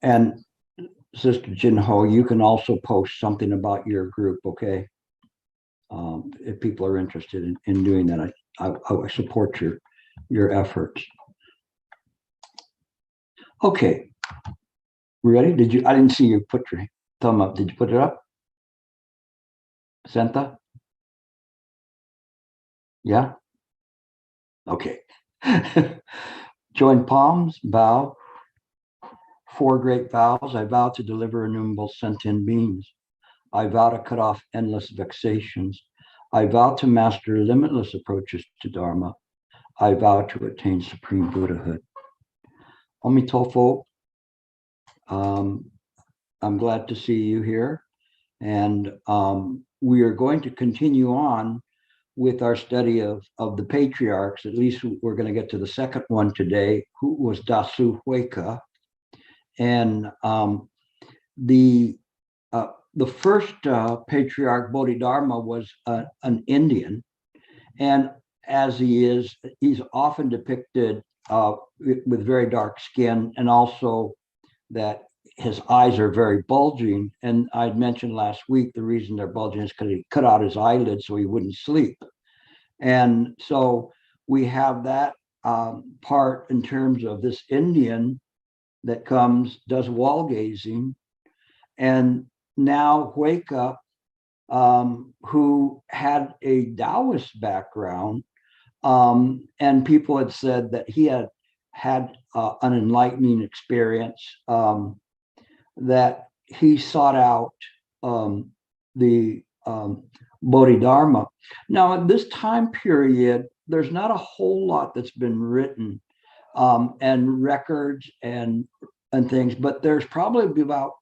And Sister Jinho, you can also post something about your group, okay? If people are interested in doing that, I support your efforts. Okay, ready? I didn't see you put your thumb up. Did you put it up? Santa? Yeah? Okay. Join palms, bow. 4 great vows. I vow to deliver innumerable sentient beings. I vow to cut off endless vexations. I vow to master limitless approaches to Dharma. I vow to attain supreme Buddhahood. Omitofo, I'm glad to see you here. And we are going to continue on with our study of the patriarchs. At least we're going to get to the second one today, who was Dasu Huike. And the first patriarch, Bodhidharma, was an Indian. And as he's often depicted with very dark skin, and also that his eyes are very bulging. And I'd mentioned last week the reason they're bulging is because he cut out his eyelids so he wouldn't sleep. And so we have that part in terms of this Indian that does wall gazing. And now Huike, who had a Taoist background, and people had said that he had an enlightening experience, that he sought out the Bodhidharma. Now, at this time period, there's not a whole lot that's been written, and records and things, but there's probably about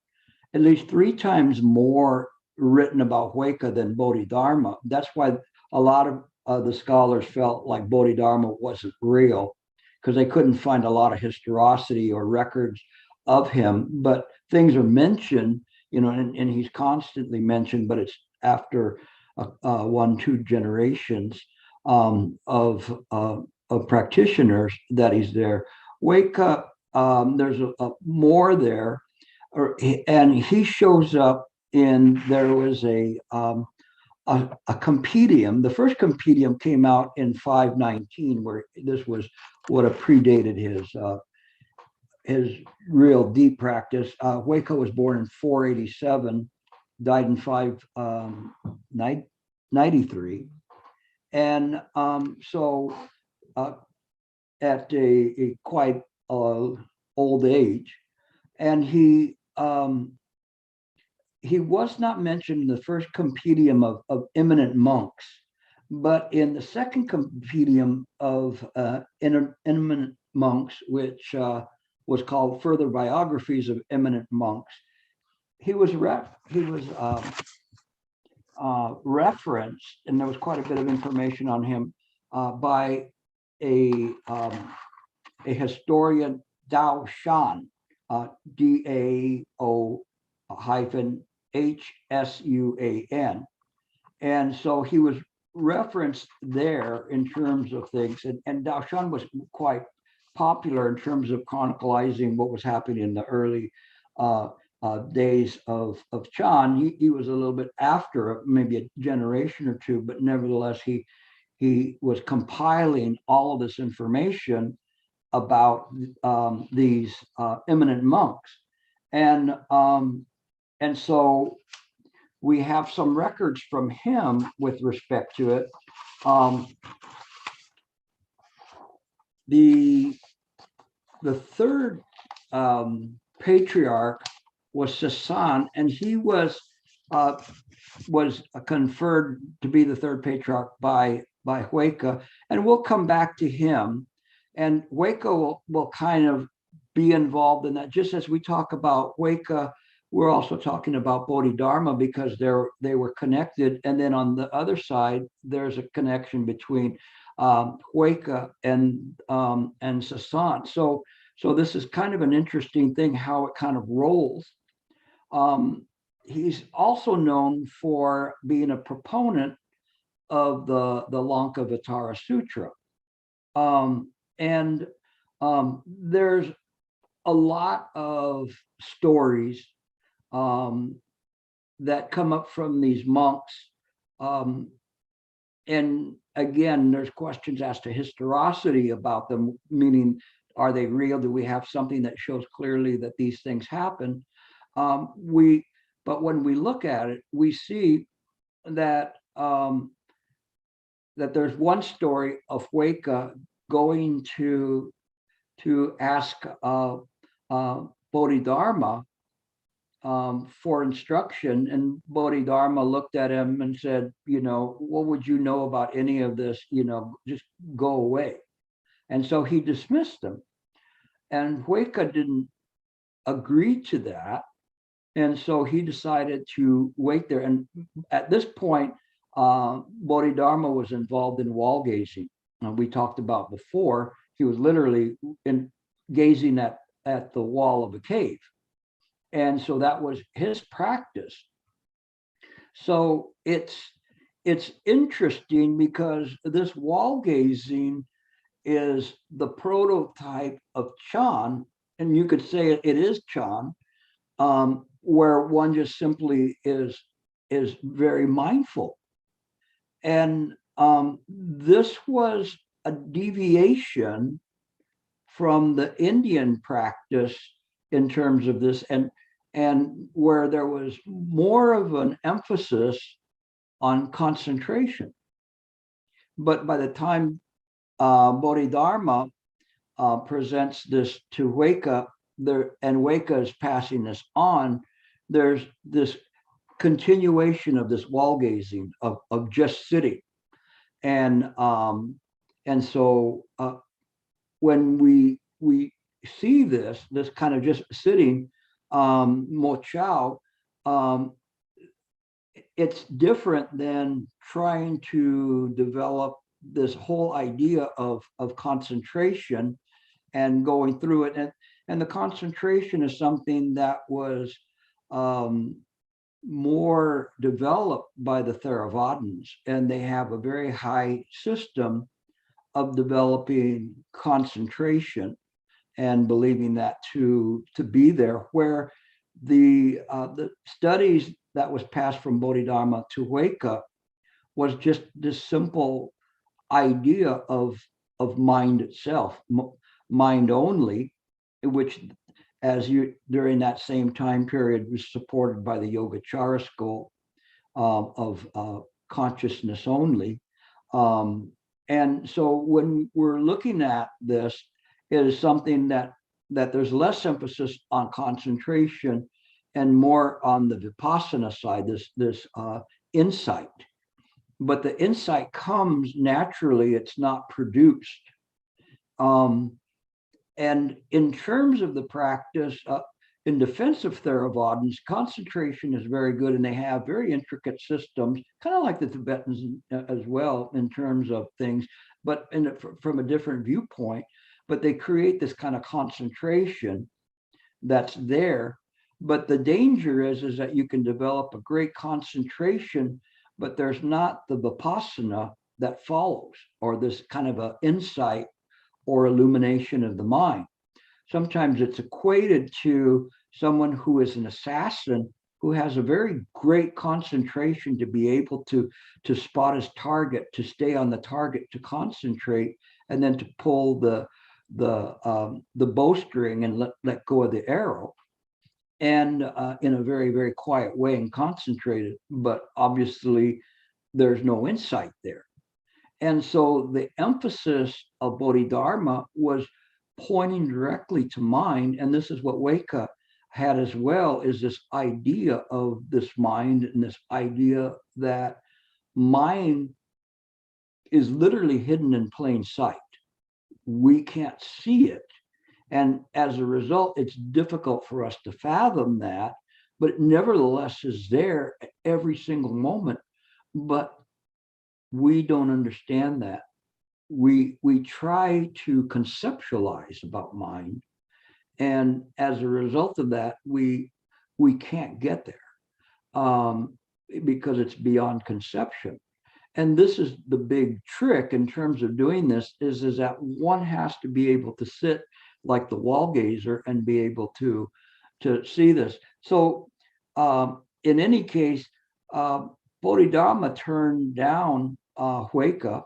at least 3 times more written about Huike than Bodhidharma. That's why a lot of the scholars felt like Bodhidharma wasn't real, because they couldn't find a lot of historicity or records of him. But things are mentioned, and he's constantly mentioned, but it's after 1-2 generations of practitioners that he's there. Huike, there's a more there, and he shows up there was a compendium. The first compendium came out in 519, where this was what predated his real deep practice. Huike was born in 487, died in 593, and so at a quite old age, and he was not mentioned in the first compendium of eminent monks, but in the second compendium of eminent monks, which was called Further Biographies of Eminent Monks, he was referenced, and there was quite a bit of information on him by a historian, Dao Shan, DAO-HSUAN. And so he was referenced there in terms of things. And Dao Shan was quite popular in terms of chronicalizing what was happening in the early days of Chan. He was a little bit after, maybe a generation or 2, but nevertheless, he was compiling all of this information about these eminent monks. And so we have some records from him with respect to it. The third patriarch was Sasan, and he was conferred to be the third patriarch by Huike, and we'll come back to him. And Huike will kind of be involved in that. Just as we talk about Huike, we're also talking about Bodhidharma, because they were connected. And then on the other side, there's a connection between Huike and Sasan. So this is kind of an interesting thing, how it kind of rolls. He's also known for being a proponent of the Lankavatara Sutra. And there's a lot of stories that come up from these monks. And again, there's questions as to historicity about them, meaning, are they real? Do we have something that shows clearly that these things happen? But when we look at it, we see that that there's one story of Huike going to ask Bodhidharma for instruction, and Bodhidharma looked at him and said, what would you know about any of this? Just go away. And so he dismissed them. And Huike didn't agree to that. And so he decided to wait there. And at this point, Bodhidharma was involved in wall gazing. We talked about before, he was literally gazing at the wall of a cave. And so that was his practice. So it's interesting because this wall gazing is the prototype of Chan, and you could say it is Chan, where one just simply is very mindful. And this was a deviation from the Indian practice in terms of this, and where there was more of an emphasis on concentration. But by the time Bodhidharma presents this to Huike, and Huike is passing this on, there's this continuation of this wall gazing of just sitting. And so when we see this kind of just sitting, Mo Chao, it's different than trying to develop this whole idea of concentration and going through it. And the concentration is something that was more developed by the Theravadins, and they have a very high system of developing concentration and believing that to be there, where the studies that was passed from Bodhidharma to Huike was just this simple idea of mind itself, mind only, which during that same time period was supported by the Yogacara school of consciousness only. And so when we're looking at this, it is something that there's less emphasis on concentration and more on the vipassana side, this insight. But the insight comes naturally, it's not produced. And in terms of the practice, in defense of Theravadins, concentration is very good, and they have very intricate systems, kind of like the Tibetans as well in terms of things, but from a different viewpoint. But they create this kind of concentration that's there. But the danger is that you can develop a great concentration, but there's not the vipassana that follows, or this kind of an insight or illumination of the mind. Sometimes it's equated to someone who is an assassin who has a very great concentration to be able to spot his target, to stay on the target, to concentrate, and then to pull the bowstring and let go of the arrow, and in a very, very quiet way and concentrated. But obviously there's no insight there. And so the emphasis of Bodhidharma was pointing directly to mind. And this is what Huike had as well, is this idea of this mind, and this idea that mind is literally hidden in plain sight. We can't see it. And as a result, it's difficult for us to fathom that, but it nevertheless is there at every single moment. But we don't understand that. We try to conceptualize about mind, and as a result of that, we can't get there because it's beyond conception. And this is the big trick in terms of doing this is that one has to be able to sit like the wall gazer and be able to see this. So in any case, Bodhidharma turned down Huike,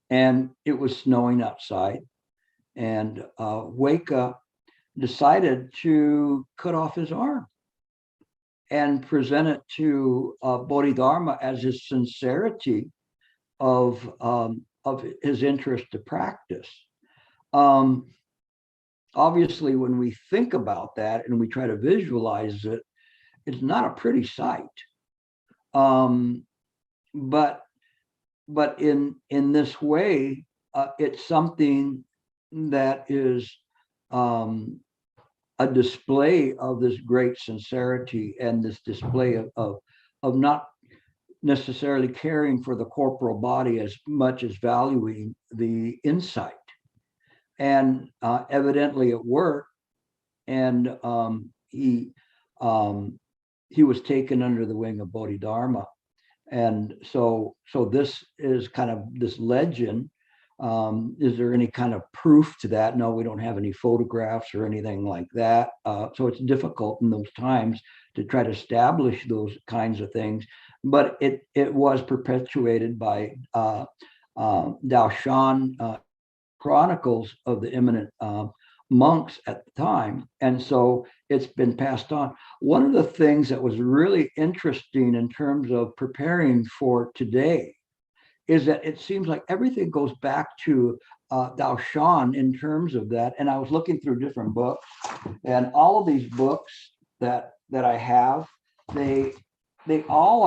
and it was snowing outside. And Huike decided to cut off his arm and present it to Bodhidharma as his sincerity of his interest to practice. Obviously, when we think about that and we try to visualize it, it's not a pretty sight. But in this way, it's something that is a display of this great sincerity and this display of not necessarily caring for the corporal body as much as valuing the insight. And evidently it worked. And he was taken under the wing of Bodhidharma. And so this is kind of this legend. Is there any kind of proof to that? No, we don't have any photographs or anything like that. So it's difficult in those times to try to establish those kinds of things. But it was perpetuated by Daoshan chronicles of the eminent monks at the time. And so it's been passed on. One of the things that was really interesting in terms of preparing for today is that it seems like everything goes back to Daoshan in terms of that. And I was looking through different books, and all of these books that I have, they all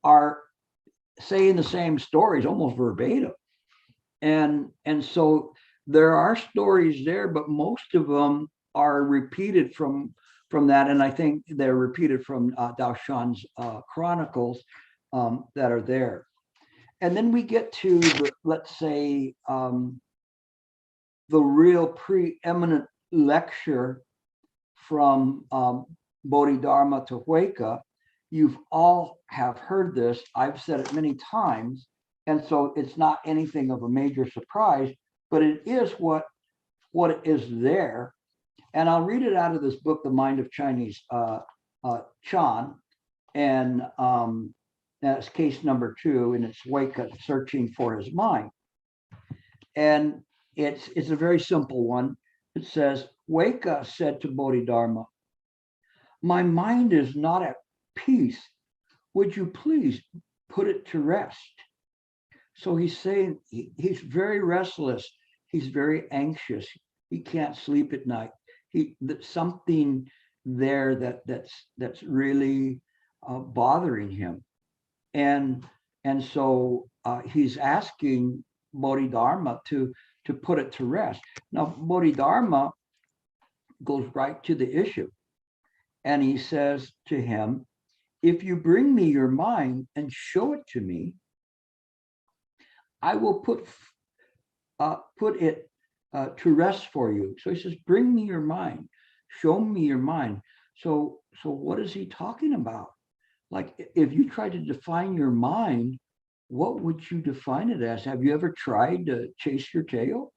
are saying the same stories almost verbatim. And so there are stories there, but most of them are repeated from that. And I think they're repeated from Daoshan's chronicles that are there. And then we get to, let's say, the real preeminent lecture from Bodhidharma to Huike. You've all have heard this. I've said it many times. And so it's not anything of a major surprise, but it is what is there. And I'll read it out of this book, The Mind of Chinese Chan. And that's case number 2, and it's Huike searching for his mind. And it's a very simple one. It says, Huike said to Bodhidharma, my mind is not at peace. Would you please put it to rest? So he's saying he's very restless. He's very anxious. He can't sleep at night. There's something there that's really bothering him. And so he's asking Bodhidharma to put it to rest. Now, Bodhidharma goes right to the issue. And he says to him, if you bring me your mind and show it to me, I will put it to rest for you. So he says, bring me your mind, show me your mind. So what is he talking about? Like, if you try to define your mind, what would you define it as? Have you ever tried to chase your tail?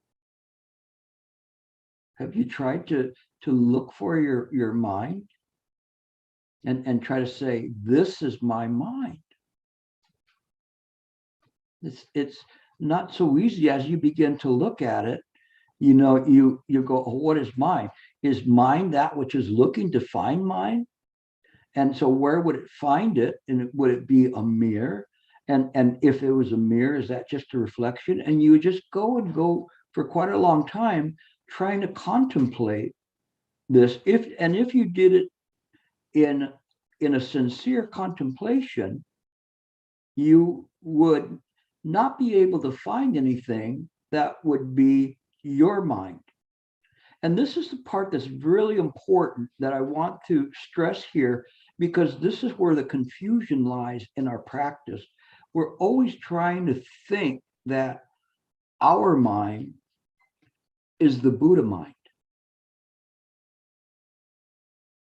Have you tried to look for your mind and try to say, this is my mind? It's not so easy. As you begin to look at it, you go, oh, what is mind? Is mind that which is looking to find mind? And so where would it find it? And would it be a mirror? And if it was a mirror, is that just a reflection? And you would just go for quite a long time trying to contemplate this. If you did it in a sincere contemplation, you would not be able to find anything that would be your mind. And this is the part that's really important that I want to stress here, because this is where the confusion lies in our practice. We're always trying to think that our mind is the Buddha mind.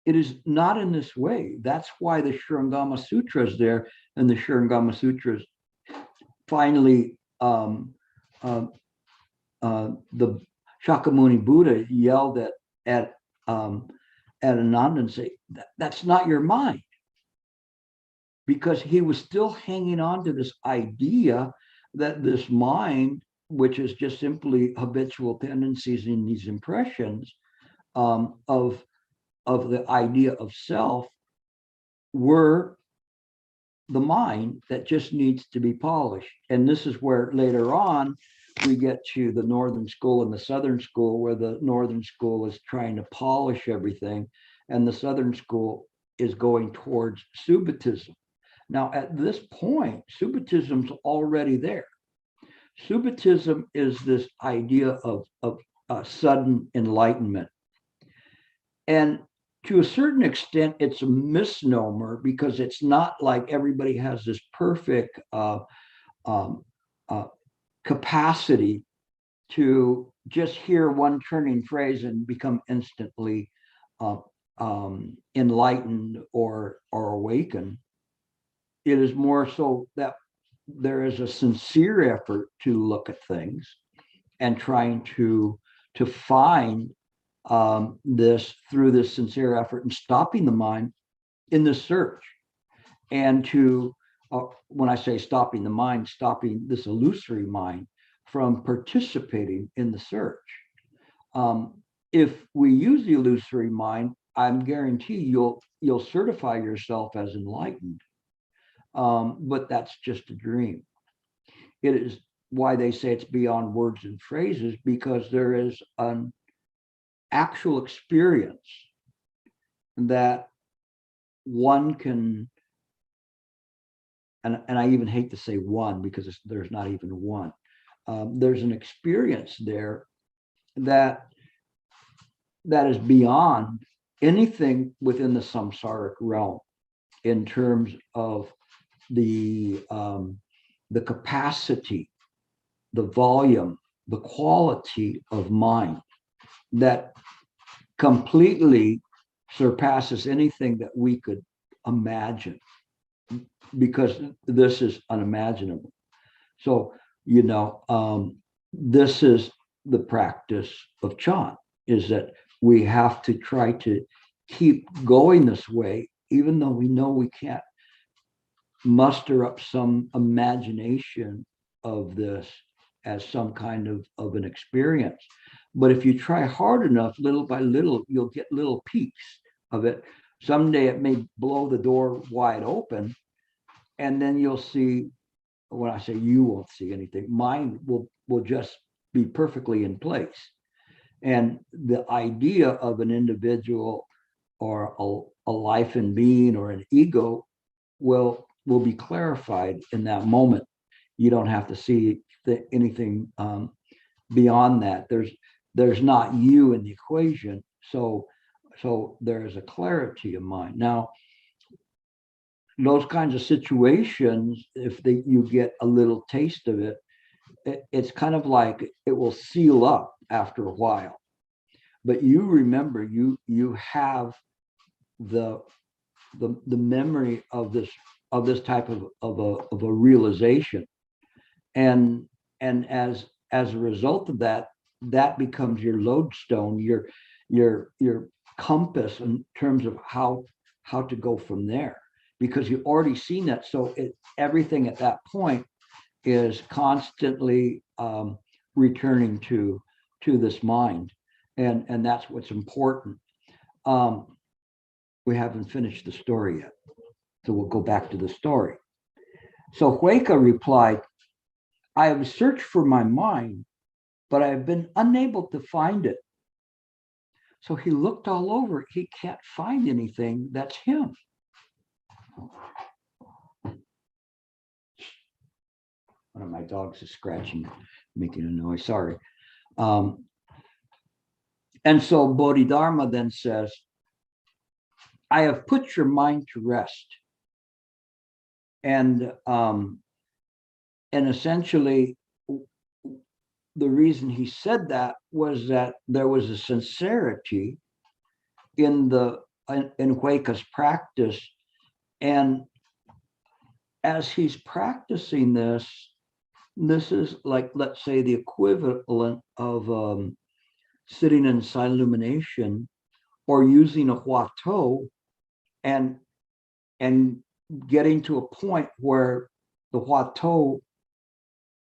it is not in this way. That's why the Shurangama Sutra is there, and the Shurangama Sutras finally, the Shakyamuni Buddha yelled at Ananda and say, that's not your mind, because he was still hanging on to this idea that this mind, which is just simply habitual tendencies in these impressions of the idea of self, were the mind that just needs to be polished. And this is where later on we get to the Northern School and the Southern School, where the Northern School is trying to polish everything, and the Southern School is going towards Subitism. Now, at this point, Subitism's already there. Subitism is this idea of sudden enlightenment. And to a certain extent, it's a misnomer, because it's not like everybody has this perfect capacity to just hear one turning phrase and become instantly enlightened or awakened. It is more so that there is a sincere effort to look at things and trying to find this through this sincere effort, and stopping the mind in the search. And to, when I say stopping the mind, stopping this illusory mind from participating in the search. If we use the illusory mind, I'm guarantee you'll certify yourself as enlightened. But that's just a dream. It is why they say it's beyond words and phrases, because there is an actual experience that one can, and I even hate to say one, because there's not even one. There's an experience there that is beyond anything within the samsaric realm, in terms of the capacity, the volume, the quality of mind that completely surpasses anything that we could imagine, because this is unimaginable. So, this is the practice of Chan, is that we have to try to keep going this way, even though we know we can't muster up some imagination of this as some kind of an experience. But if you try hard enough, little by little, you'll get little peaks of it. Someday it may blow the door wide open, and then you'll see, when I say you won't see anything, mind will just be perfectly in place. And the idea of an individual or a life and being or an ego will be clarified in that moment. You don't have to see anything beyond that. There's not you in the equation, so there's a clarity of mind. Now, those kinds of situations, if you get a little taste of it, it's kind of like it will seal up after a while. But you remember, you have the memory of this type of a realization, and as a result of that becomes your lodestone, your compass in terms of how to go from there, because you've already seen that. So everything at that point is constantly returning to this mind, and that's what's important. We haven't finished the story yet, so we'll go back to the story. So Huike replied, I have searched for my mind, but I have been unable to find it. So he looked all over. He can't find anything that's him. One of my dogs is scratching, making a noise. Sorry. And so Bodhidharma then says, I have put your mind to rest. And essentially, the reason he said that was that there was a sincerity in the in Huike's practice. And as he's practicing this is like, let's say, the equivalent of sitting in silent illumination or using a huato and getting to a point where the huato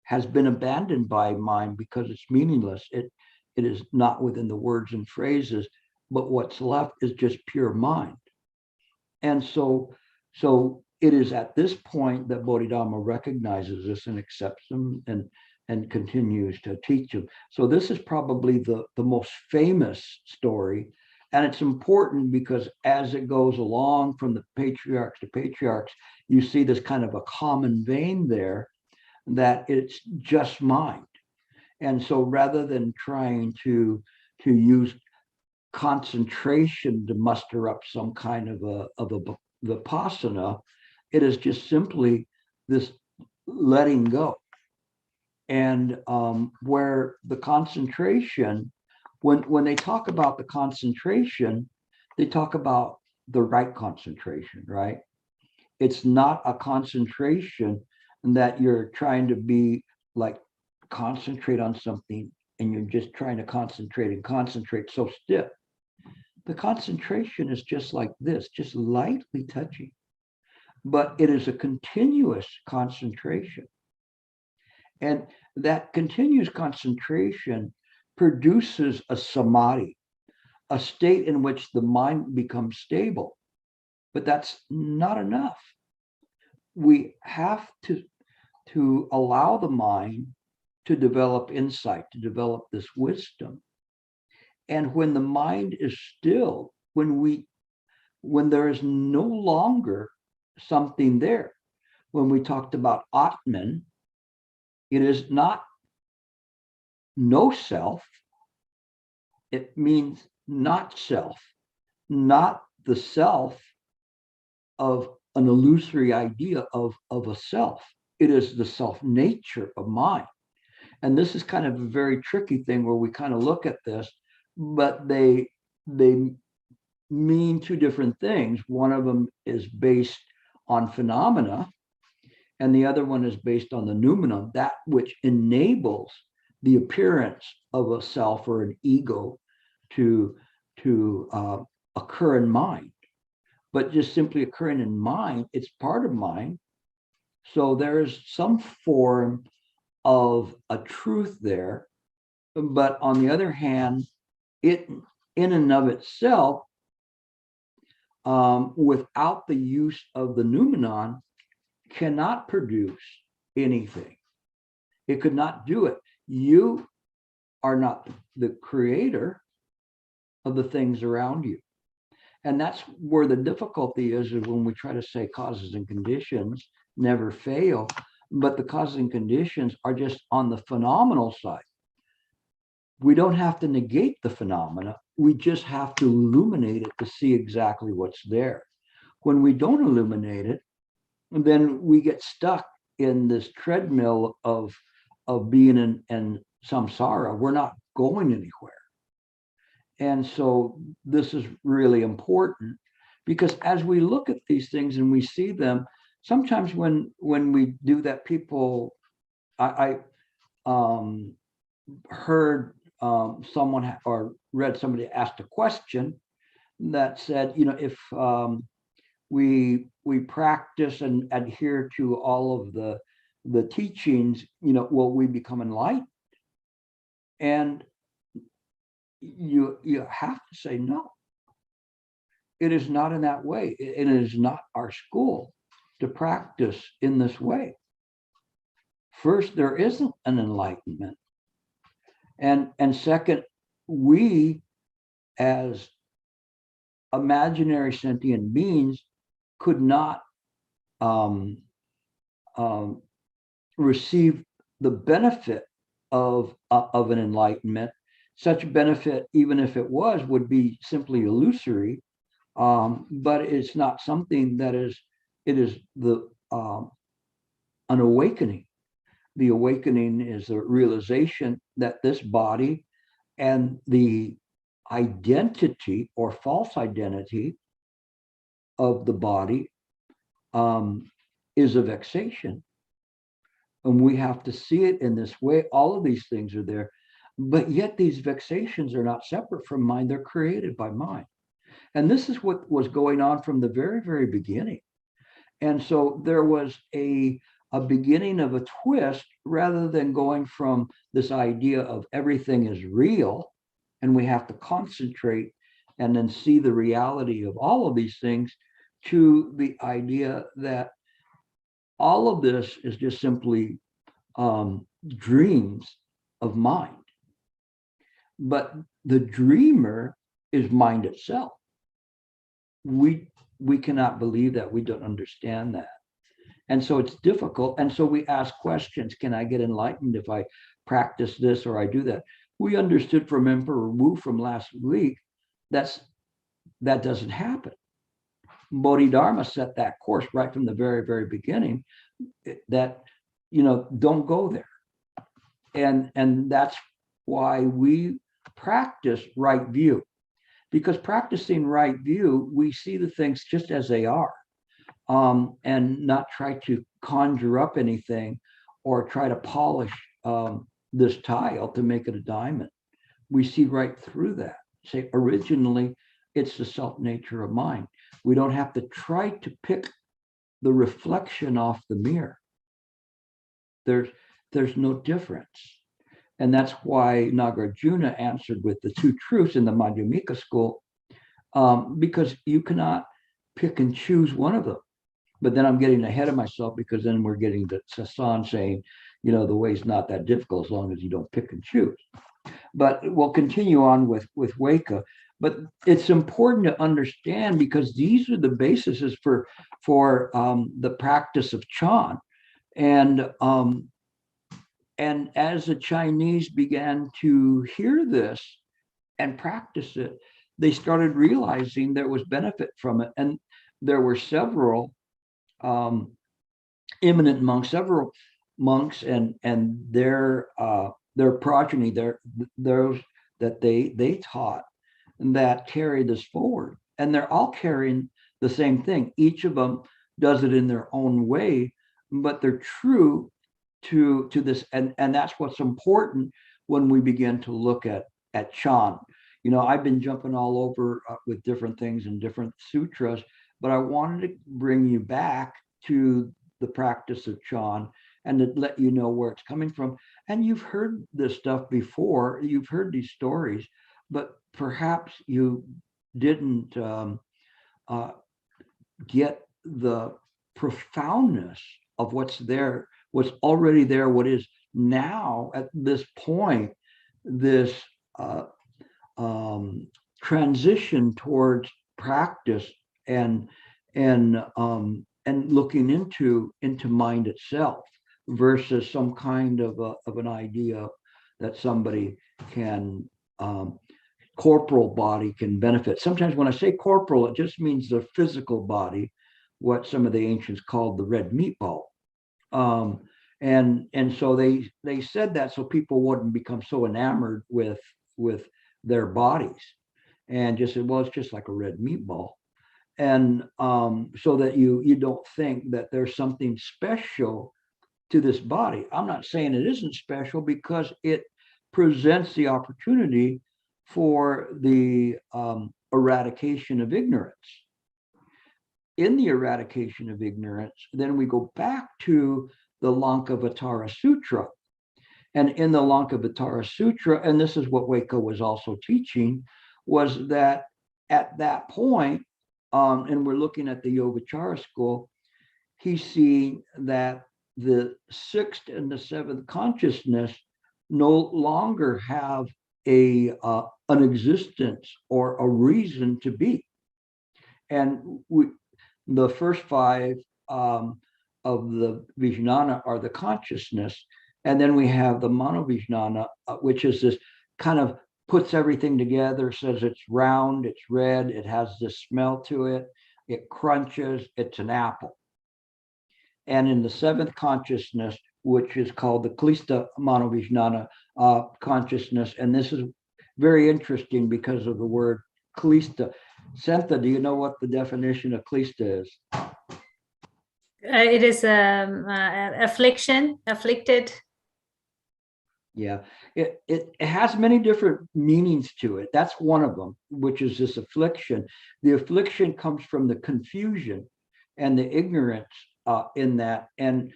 has been abandoned by mind because it's meaningless. It is not within the words and phrases, but what's left is just pure mind. And so it is at this point that Bodhidharma recognizes this and accepts them and continues to teach them. So this is probably the most famous story. And it's important because as it goes along from the patriarchs to patriarchs, you see this kind of a common vein there, that it's just mind. And so rather than trying to use concentration to muster up some kind of a vipassana, it is just simply this letting go. And where the concentration, when they talk about the concentration, they talk about the right concentration, right? It's not a concentration that you're trying to be like concentrate on something and you're just trying to concentrate so stiff. The concentration is just like this, just lightly touching, but it is a continuous concentration. And that continuous concentration produces a samadhi, a state in which the mind becomes stable. But that's not enough. We have to allow the mind to develop insight, to develop this wisdom. And when the mind is still, when there is no longer something there, when we talked about Atman, it is not no self. It means not self, not the self of an illusory idea of a self. It is the self nature of mind. And this is kind of a very tricky thing where we kind of look at this, but they mean two different things. One of them is based on phenomena, and the other one is based on the noumena, that which enables the appearance of a self or an ego to occur in mind. But just simply occurring in mind, it's part of mind. So there is some form of a truth there. But on the other hand, it in and of itself, without the use of the noumenon, cannot produce anything. It could not do it. You are not the creator of the things around you. And that's where the difficulty is when we try to say causes and conditions never fail, but the causes and conditions are just on the phenomenal side. We don't have to negate the phenomena. We just have to illuminate it to see exactly what's there. When we don't illuminate it, then we get stuck in this treadmill of being in samsara. We're not going anywhere. And so this is really important, because as we look at these things and we see them, sometimes when we do that, people, I heard someone or read somebody asked a question that said, if we practice and adhere to all of the teachings, will we become enlightened? And you have to say no. It is not in that way. It is not our school to practice in this way. First, there isn't an enlightenment. And second, we as imaginary sentient beings could not receive the benefit of an enlightenment. Such benefit, even if it was, would be simply illusory, but it's not something that is. It is an awakening. The awakening is a realization that this body and the identity or false identity of the body is a vexation. And we have to see it in this way. All of these things are there, but yet these vexations are not separate from mind. They're created by mind. And this is what was going on from the very, very beginning. And so there was a beginning of a twist, rather than going from this idea of everything is real and we have to concentrate and then see the reality of all of these things, to the idea that all of this is just simply dreams of mind. But the dreamer is mind itself. We cannot believe that. We don't understand that. And so it's difficult. And so we ask questions. Can I get enlightened if I practice this or I do that? We understood from Emperor Wu from last week that doesn't happen. Bodhidharma set that course right from the very, very beginning, that, don't go there. And that's why we practice right view. Because practicing right view, we see the things just as they are, and not try to conjure up anything or try to polish this tile to make it a diamond. We see right through that. Say, originally, it's the self nature of mind. We don't have to try to pick the reflection off the mirror. There's no difference. And that's why Nagarjuna answered with the two truths in the Madhyamika school, because you cannot pick and choose one of them. But then I'm getting ahead of myself, because then we're getting to Sasan saying, the way's not that difficult as long as you don't pick and choose. But we'll continue on with Huike. But it's important to understand, because these are the bases for the practice of Chan. And as the Chinese began to hear this and practice it, they started realizing there was benefit from it. And there were several eminent monks, several monks and their progeny, those that they taught, and that carried this forward. And they're all carrying the same thing. Each of them does it in their own way, but they're true to this, and that's what's important when we begin to look at Chan. I've been jumping all over with different things and different sutras, but I wanted to bring you back to the practice of Chan and to let you know where it's coming from. And you've heard this stuff before, you've heard these stories, but perhaps you didn't get the profoundness of what's there, what's already there, what is now at this point, this transition towards practice and looking into mind itself, versus some kind of an idea that somebody can corporal body can benefit. Sometimes when I say corporal, it just means the physical body, what some of the ancients called the red meatball. And so they said that so people wouldn't become so enamored with their bodies, and just said, well, it's just like a red meatball. And so that you don't think that there's something special to this body. I'm not saying it isn't special, because it presents the opportunity for the eradication of ignorance. In the eradication of ignorance, then we go back to the Lankavatara Sutra. And in the Lankavatara Sutra, and this is what Huike was also teaching, was that at that point, and we're looking at the Yogacara school, he's seeing that the sixth and the seventh consciousness no longer have an existence or a reason to be. And the first five of the Vijnana are the consciousness. And then we have the Manovijnana, which is this kind of puts everything together, says it's round, it's red, it has this smell to it, it crunches, it's an apple. And in the seventh consciousness, which is called the Klista Manovijnana consciousness, and this is very interesting because of the word Klista. Sentha, do you know what the definition of klista is? It is affliction, afflicted. Yeah, it has many different meanings to it. That's one of them, which is this affliction. The affliction comes from the confusion and the ignorance in that, and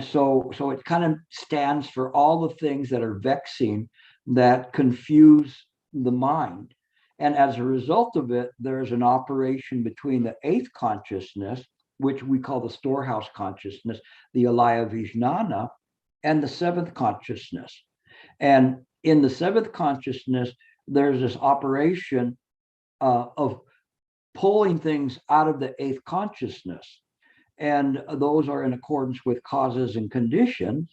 so it kind of stands for all the things that are vexing, that confuse the mind. And as a result of it, there's an operation between the eighth consciousness, which we call the storehouse consciousness, the alaya vijnana, and the seventh consciousness. And in the seventh consciousness, there's this operation of pulling things out of the eighth consciousness. And those are in accordance with causes and conditions.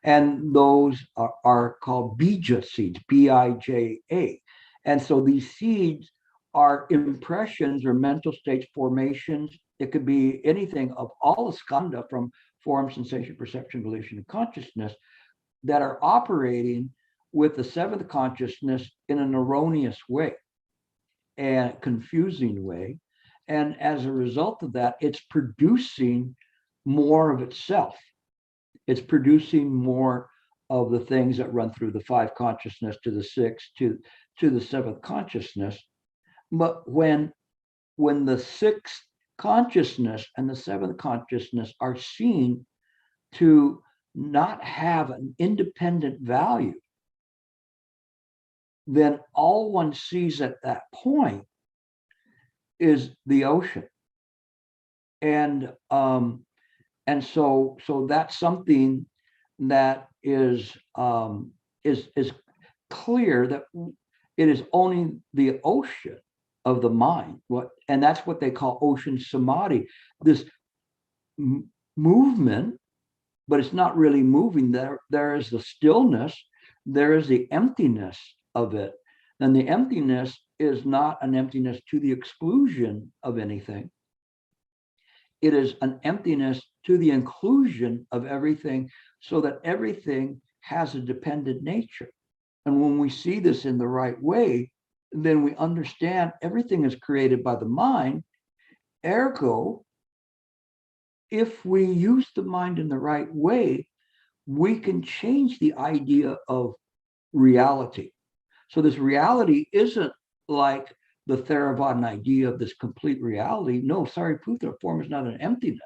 And those are called bija seeds, bija. And so these seeds are impressions or mental states, formations. It could be anything of all the skandha, from form, sensation, perception, volition, and consciousness, that are operating with the seventh consciousness in an erroneous way and confusing way. And as a result of that, it's producing more of itself. It's producing more of the things that run through the five consciousness to the sixth to the seventh consciousness. But when the sixth consciousness and the seventh consciousness are seen to not have an independent value, then all one sees at that point is the ocean. And so that's something that is clear, that it is only the ocean of the mind. And that's what they call ocean samadhi, this movement, but it's not really moving. There is the stillness, there is the emptiness of it. And the emptiness is not an emptiness to the exclusion of anything. It is an emptiness to the inclusion of everything, so that everything has a dependent nature. And when we see this in the right way, then we understand everything is created by the mind. Ergo, if we use the mind in the right way, we can change the idea of reality. So this reality isn't like the Theravadan idea of this complete reality. No, Sariputta, form is not an emptiness.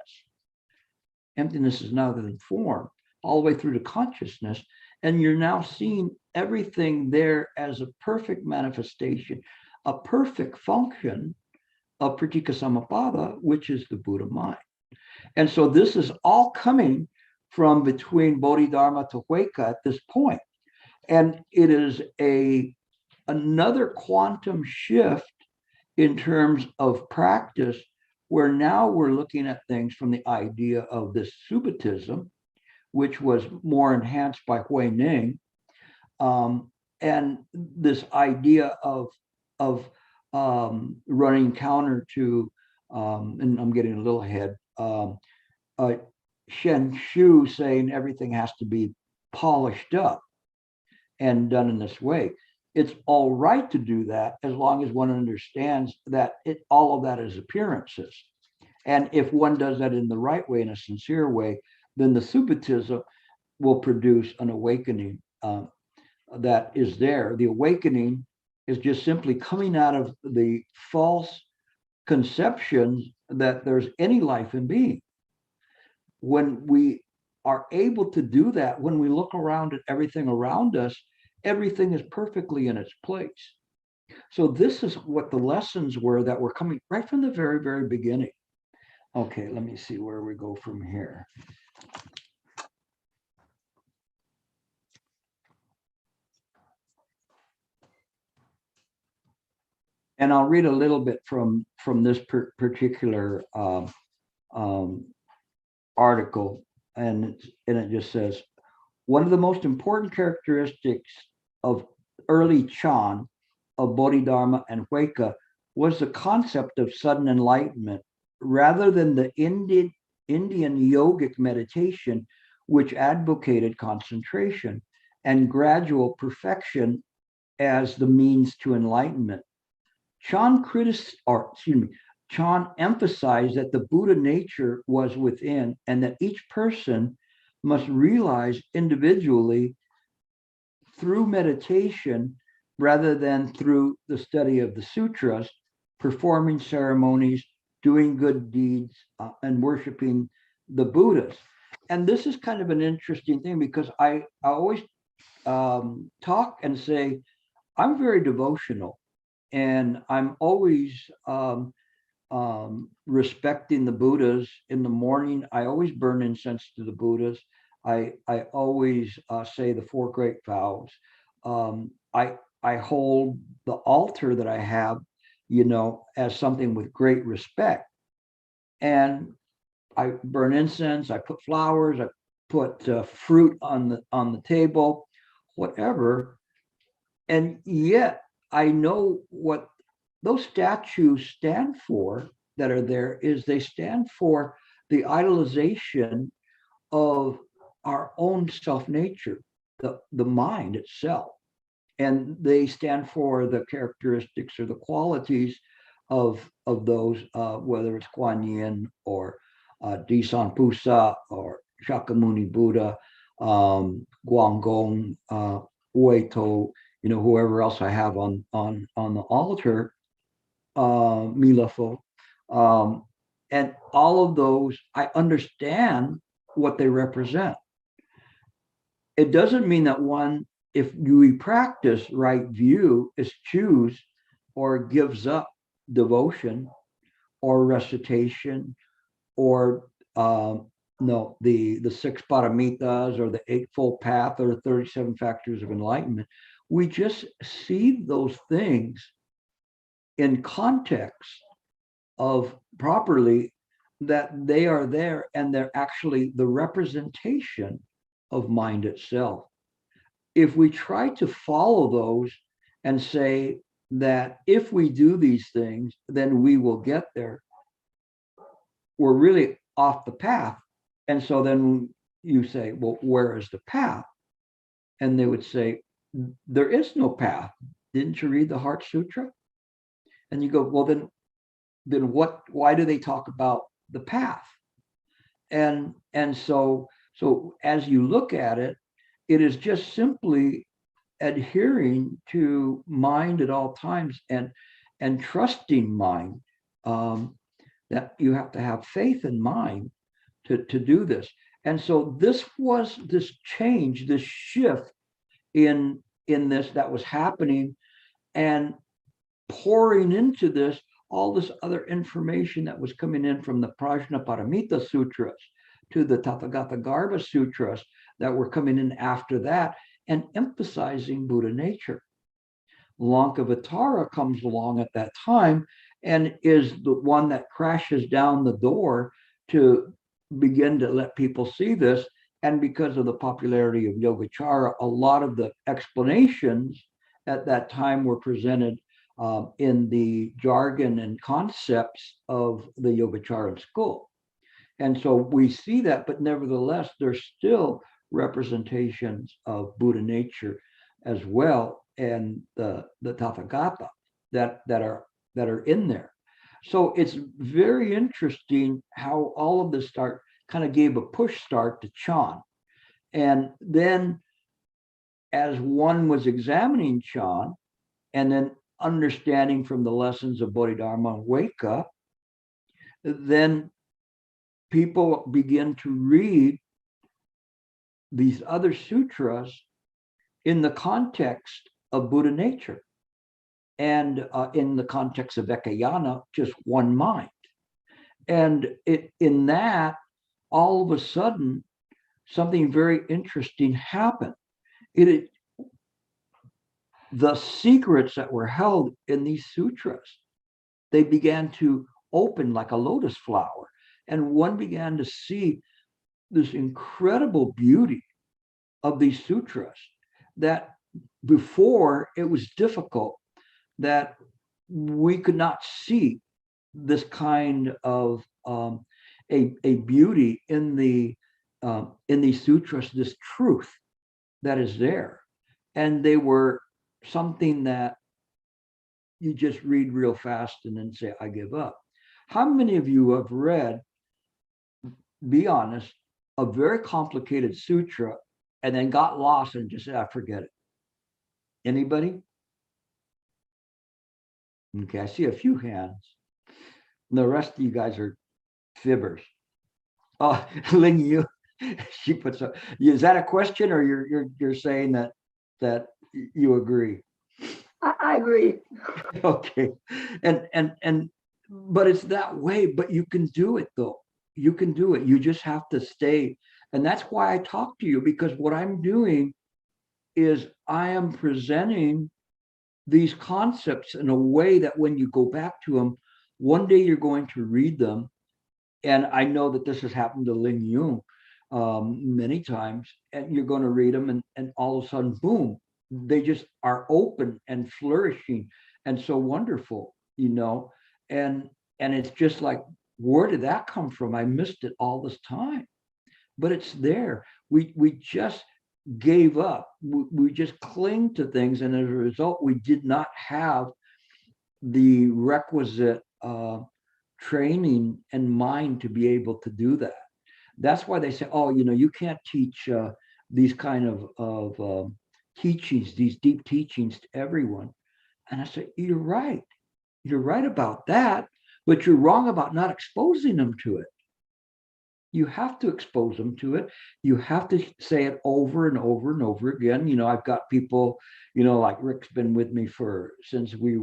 Emptiness is not than form, all the way through to consciousness. And you're now seeing everything there as a perfect manifestation, a perfect function of Pratika Samappada, which is the Buddha mind. And so this is all coming from between Bodhidharma to Huike at this point. And it is another quantum shift in terms of practice, where now we're looking at things from the idea of this Subhatism, which was more enhanced by Hui Ning, and this idea of running counter to, and I'm getting a little ahead, Shen Shu saying everything has to be polished up and done in this way. It's all right to do that as long as one understands that all of that is appearances. And if one does that in the right way, in a sincere way, then the Subhatism will produce an awakening that is there. The awakening is just simply coming out of the false conceptions that there's any life in being. When we are able to do that, when we look around at everything around us, everything is perfectly in its place. So this is what the lessons were that were coming right from the very, very beginning. Okay, let me see where we go from here. And I'll read a little bit from this particular article, and it just says, one of the most important characteristics of early Chan, of Bodhidharma and Huike, was the concept of sudden enlightenment, rather than the Indian yogic meditation, which advocated concentration and gradual perfection as the means to enlightenment. Chan emphasized that the Buddha nature was within, and that each person must realize individually through meditation rather than through the study of the sutras, performing ceremonies, doing good deeds, and worshiping the Buddhas. And this is kind of an interesting thing because I always talk and say, I'm very devotional, and I'm always respecting the Buddhas. In the morning, I always burn incense to the Buddhas. I always say the four great vows. I hold the altar that I have, as something with great respect, and I burn incense. I put flowers. I put fruit on the table, whatever. And yet, I know what those statues stand for that are there is they stand for the idolization of our own self-nature, the mind itself. And they stand for the characteristics or the qualities of those, whether it's Kuan Yin or Disan Pusa or Shakyamuni Buddha, Guanggong, Ueto, whoever else I have on the altar, Milafo, and all of those, I understand what they represent. It doesn't mean that one, if we practice right view, eschews or gives up devotion or recitation or no, the six paramitas or the eightfold path or the 37 factors of enlightenment. We just see those things in context of properly that they are there and they're actually the representation of mind itself. If we try to follow those and say that if we do these things, then we will get there, we're really off the path. And so then you say, well, where is the path? And they would say, there is no path. Didn't you read the Heart Sutra? And you go, well, then why do they talk about the path? And so as you look at it, it is just simply adhering to mind at all times and trusting mind, that you have to have faith in mind to do this. And so this change, this shift in this that was happening, and pouring into this all this other information that was coming in from the Prajnaparamita Sutras to the Tathagata Garbha Sutras that were coming in after that and emphasizing Buddha nature. Lankavatara comes along at that time and is the one that crashes down the door to begin to let people see this. And because of the popularity of Yogacara, a lot of the explanations at that time were presented in the jargon and concepts of the Yogacaran school. And so we see that, but nevertheless, there's still representations of Buddha nature as well, and the Tathagata that are in there. So it's very interesting how all of this kind of gave a push start to Chan. And then as one was examining Chan and then understanding from the lessons of Bodhidharma and Huike, then people begin to read these other sutras in the context of Buddha nature and in the context of Ekayana, just one mind. And in that, all of a sudden, something very interesting happened. The secrets that were held in these sutras, they began to open like a lotus flower. And one began to see this incredible beauty of these sutras that before it was difficult, that we could not see this kind of a beauty in these sutras, this truth that is there. And they were something that you just read real fast and then say, I give up. How many of you have read, be honest, a very complicated sutra and then got lost and just said, I forget it? Anybody? Okay, I see a few hands. And the rest of you guys are fibbers. Oh, Ling Yu, she puts up. Is that a question, or you're saying that you agree? I agree. Okay, and but it's that way. But you can do it though. You can do it. You just have to stay, and that's why I talk to you, because what I'm doing is I am presenting these concepts in a way that when you go back to them, one day you're going to read them. And I know that this has happened to Ling Yu many times, and you're going to read them, and all of a sudden, boom, they just are open and flourishing and so wonderful, and it's just like, where did that come from? I missed it all this time, but it's there. We just gave up. We just cling to things, and as a result, we did not have the requisite training and mind to be able to do that. That's why they say, oh, you can't teach these kind of teachings, these deep teachings to everyone. And I say, you're right. You're right about that, but you're wrong about not exposing them to it. You have to expose them to it. You have to say it over and over and over again. I've got people, like Rick's been with me since we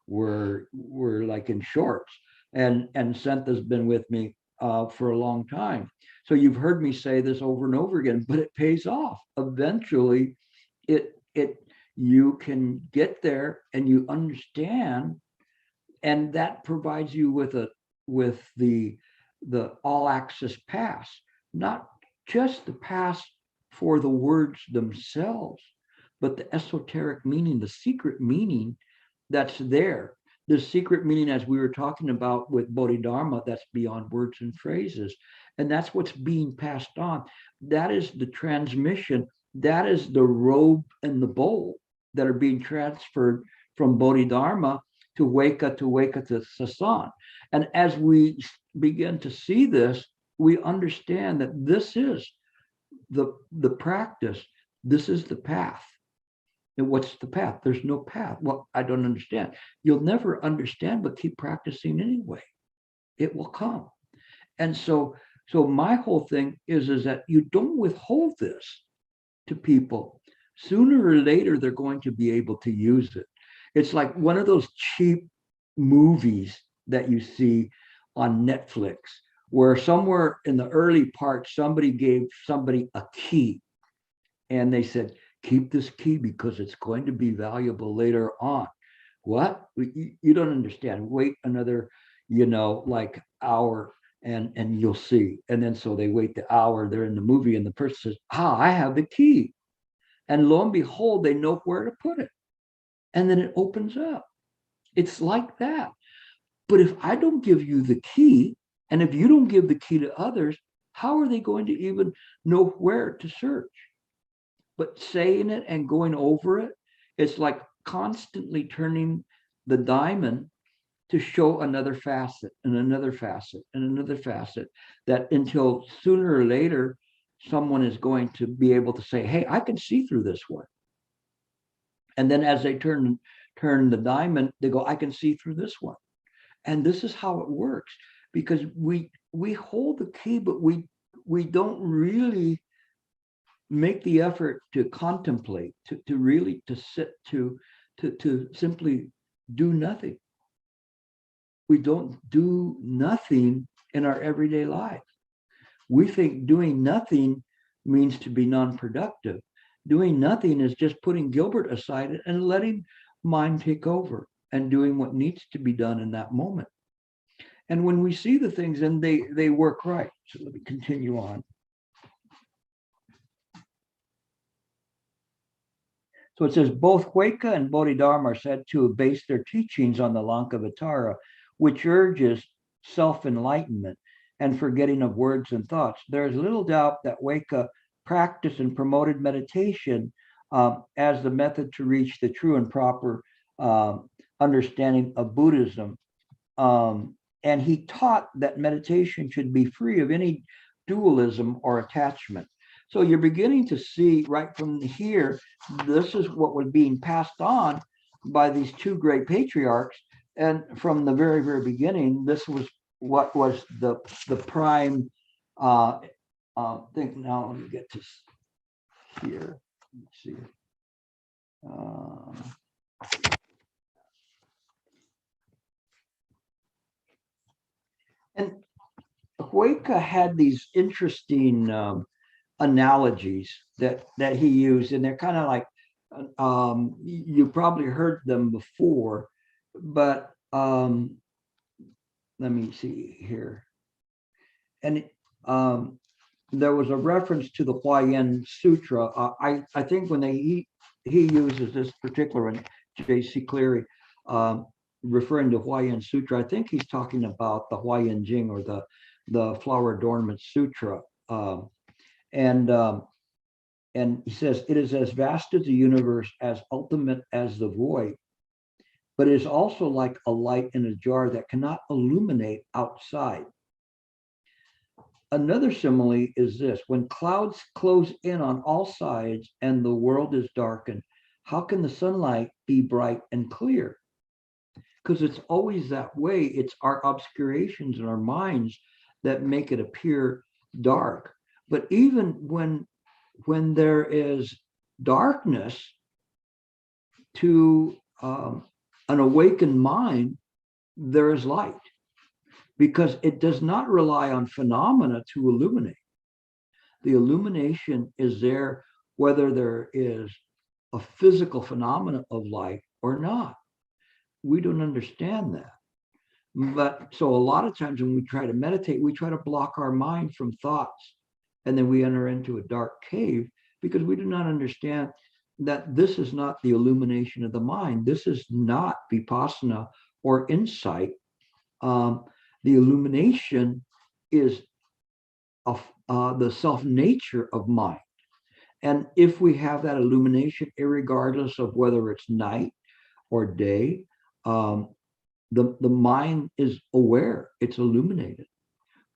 were like in shorts, and Sentha's been with me for a long time. So you've heard me say this over and over again, but it pays off. Eventually, you can get there and you understand, and that provides you with the all access pass, not just the pass for the words themselves, but the esoteric meaning, the secret meaning that's there. The secret meaning, as we were talking about with Bodhidharma, that's beyond words and phrases. And that's what's being passed on. That is the transmission. That is the robe and the bowl that are being transferred from Bodhidharma to Huike to Sasan. And as we begin to see this, we understand that this is the practice. This is the path. And what's the path? There's no path. Well, I don't understand. You'll never understand, but keep practicing anyway. It will come. And so my whole thing is that you don't withhold this to people. Sooner or later, they're going to be able to use it. It's like one of those cheap movies that you see on Netflix, where somewhere in the early part, somebody gave somebody a key, and they said, keep this key because it's going to be valuable later on. What? You don't understand. Wait another, like hour, and you'll see. And then so they wait the hour, they're in the movie, and the person says, I have the key. And lo and behold, they know where to put it. And then it opens up. It's like that. But if I don't give you the key, and if you don't give the key to others, how are they going to even know where to search? But saying it and going over it, it's like constantly turning the diamond to show another facet and another facet and another facet, that until sooner or later, someone is going to be able to say, hey, I can see through this one. And then as they turn the diamond, they go, I can see through this one. And this is how it works, because we hold the key, but we don't really make the effort to contemplate, to really to sit, to simply do nothing. We don't do nothing in our everyday life. We think doing nothing means to be non-productive. Doing nothing is just putting Gilbert aside and letting mind take over and doing what needs to be done in that moment. And when we see the things, then they work right. So let me continue on. So it says, both Huike and Bodhidharma are said to have based their teachings on the Lankavatara, which urges self-enlightenment and forgetting of words and thoughts. There is little doubt that Huike practiced and promoted meditation as the method to reach the true and proper understanding of Buddhism. And he taught that meditation should be free of any dualism or attachment. So you're beginning to see right from here, this is what was being passed on by these two great patriarchs. And from the very, very beginning, this was what was the prime thing. Now let me get to here. Let's see. And Huike had these interesting analogies that he used, and they're kind of like you probably heard them before, but let me see here. And there was a reference to the Huayan Sutra. I think when he uses this particular one, J.C. Cleary, referring to Huayan Sutra, I think he's talking about the Huayan Jing, or the Flower Adornment Sutra. And he says, it is as vast as the universe, as ultimate as the void, but it is also like a light in a jar that cannot illuminate outside. Another simile is this: when clouds close in on all sides and the world is darkened, how can the sunlight be bright and clear? Because it's always that way. It's our obscurations in our minds that make it appear dark. But even when there is darkness, to an awakened mind, there is light, because it does not rely on phenomena to illuminate. The illumination is there whether there is a physical phenomena of light or not. We don't understand that. But so a lot of times when we try to meditate, we try to block our mind from thoughts, and then we enter into a dark cave, because we do not understand that this is not the illumination of the mind. This is not vipassana or insight. The illumination is of the self-nature of mind. And if we have that illumination, irregardless of whether it's night or day, the mind is aware, it's illuminated.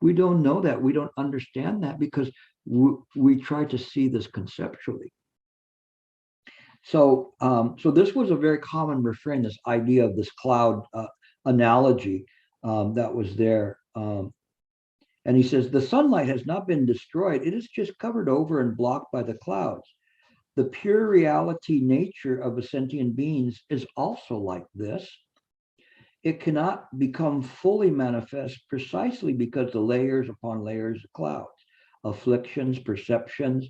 We don't know that, we don't understand that, because we try to see this conceptually. So this was a very common refrain, this idea of this cloud analogy that was there. And he says, the sunlight has not been destroyed, it is just covered over and blocked by the clouds. The pure reality nature of a sentient beings is also like this. It cannot become fully manifest precisely because the layers upon layers of clouds, afflictions, perceptions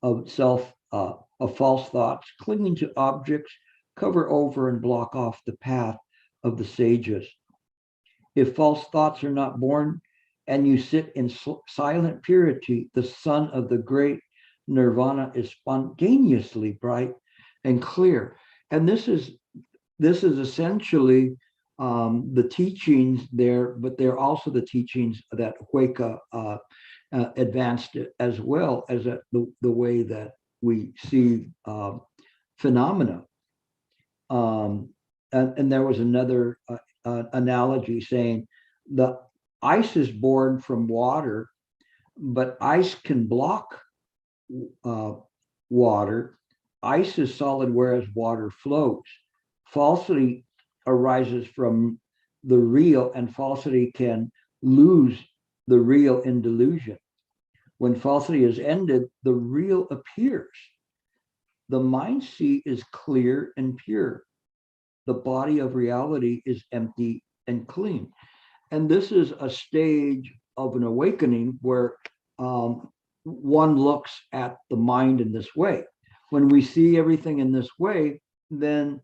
of self, of false thoughts, clinging to objects, cover over and block off the path of the sages. If false thoughts are not born, and you sit in silent purity, the sun of the great nirvana is spontaneously bright and clear. And this is essentially the teachings there, but they're also the teachings that Huike advanced it, as well as the way that we see phenomena. And there was another analogy saying the ice is born from water, but ice can block water. Ice is solid, whereas water floats. Falsity arises from the real, and falsity can lose the real in delusion. When falsity is ended, the real appears. The mind sea is clear and pure. The body of reality is empty and clean. And this is a stage of an awakening where one looks at the mind in this way. When we see everything in this way, then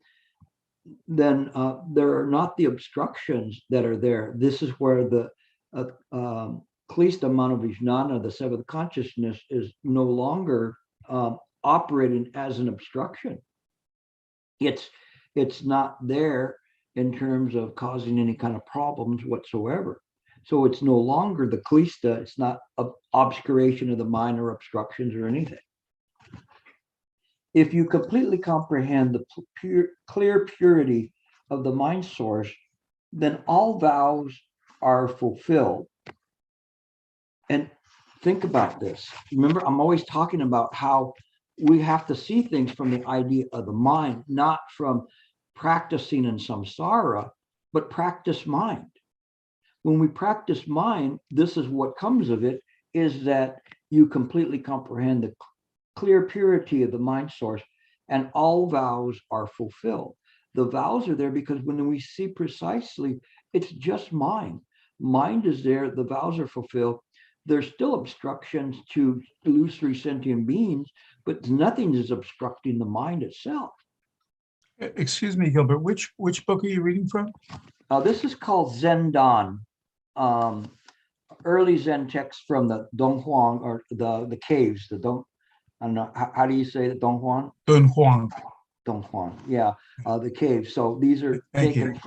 there are not the obstructions that are there. This is where the Klista Manovijnana, the seventh consciousness, is no longer operating as an obstruction. It's not there in terms of causing any kind of problems whatsoever. So it's no longer the Klista, it's not obscuration of the mind or obstructions or anything. If you completely comprehend the clear purity of the mind source, then all vows are fulfilled. And think about this. Remember, I'm always talking about how we have to see things from the idea of the mind, not from practicing in samsara, but practice mind. When we practice mind, this is what comes of it, is that you completely comprehend the clear purity of the mind source, and all vows are fulfilled. The vows are there because when we see precisely, it's just mind. Mind is there, the vows are fulfilled. There's still obstructions to illusory sentient beings, but nothing is obstructing the mind itself. Excuse me, Gilbert, which book are you reading from? This is called Zen Dan, early Zen text from the Dong Huang, or the caves, the Dong, I don't know, how do you say it, Dong Huang? Dun Huang. Dong Huang, yeah, the caves. So these are Thank taken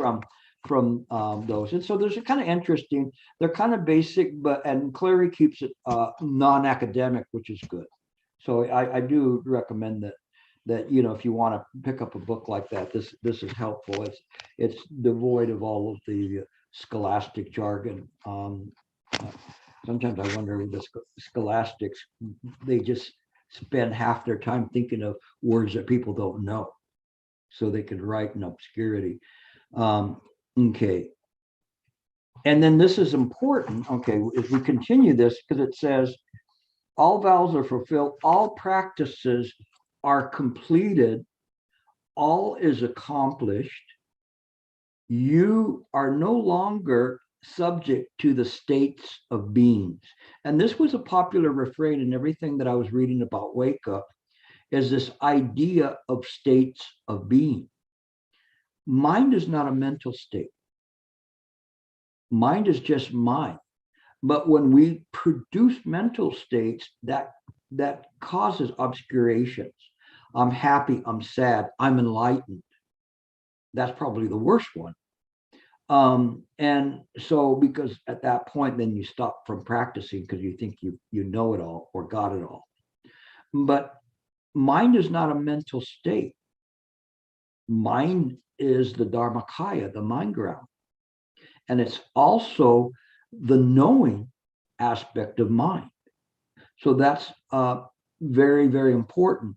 from those. And so there's a kind of interesting, they're kind of basic, and Clary keeps it non-academic, which is good. So I do recommend that if you want to pick up a book like that, this is helpful. It's devoid of all of the scholastic jargon. Sometimes I wonder with the scholastics, they just spend half their time thinking of words that people don't know, so they can write in obscurity. Okay. And then this is important. Okay, if we continue this, because it says, all vows are fulfilled, all practices are completed, all is accomplished. You are no longer subject to the states of beings. And this was a popular refrain in everything that I was reading about Wake Up, is this idea of states of being. Mind is not a mental state. Mind is just mind. But when we produce mental states, that causes obscurations. I'm happy, I'm sad, I'm enlightened. That's probably the worst one. And so, because at that point, then you stop from practicing because you think you know it all or got it all. But mind is not a mental state. Mind is the Dharmakaya, the mind ground. And it's also the knowing aspect of mind. So that's very, very important.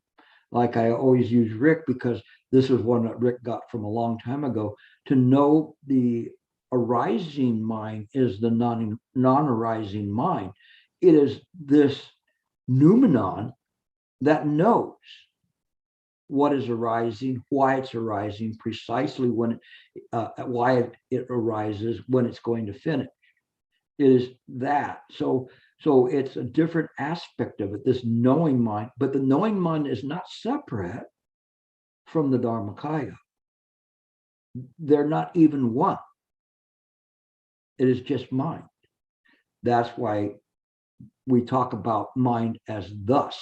Like I always use Rick, because this is one that Rick got from a long time ago. To know the arising mind is the non-arising mind. It is this noumenon that knows what is arising, why it's arising, precisely when why it arises, when it's going to finish. It is that. So it's a different aspect of it, this knowing mind, but the knowing mind is not separate from the Dharmakaya. They're not even one. It is just mind. That's why we talk about mind as thus,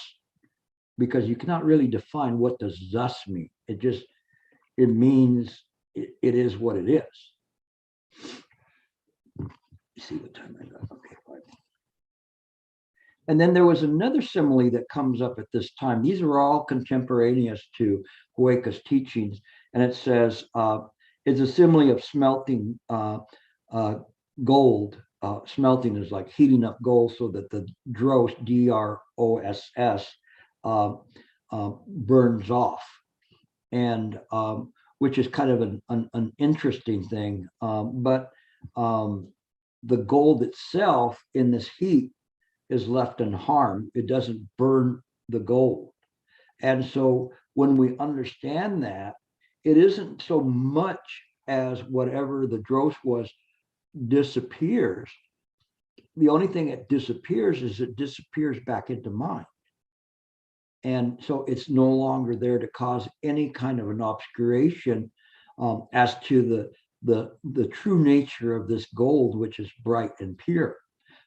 because you cannot really define what does thus mean. It means it is what it is. See what time I got. Okay, fine. And then there was another simile that comes up at this time. These are all contemporaneous to Huike's teachings. And it says, it's a simile of smelting gold. Smelting is like heating up gold so that the dross, D-R-O-S-S, burns off. And which is kind of an interesting thing. But the gold itself in this heat is left unharmed. It doesn't burn the gold. And so when we understand that, it isn't so much as whatever the dross was disappears. The only thing that disappears is it disappears back into mind. And so it's no longer there to cause any kind of an obscuration as to the true nature of this gold, which is bright and pure.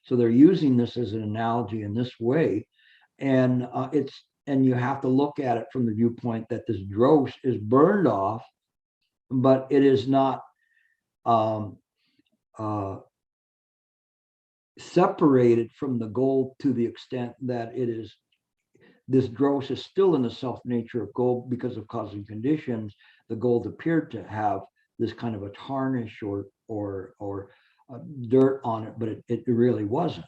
So they're using this as an analogy in this way. And and you have to look at it from the viewpoint that this dross is burned off, but it is not separated from the gold to the extent that it is, this dross is still in the self nature of gold because of causing conditions. The gold appeared to have this kind of a tarnish or dirt on it, but it really wasn't.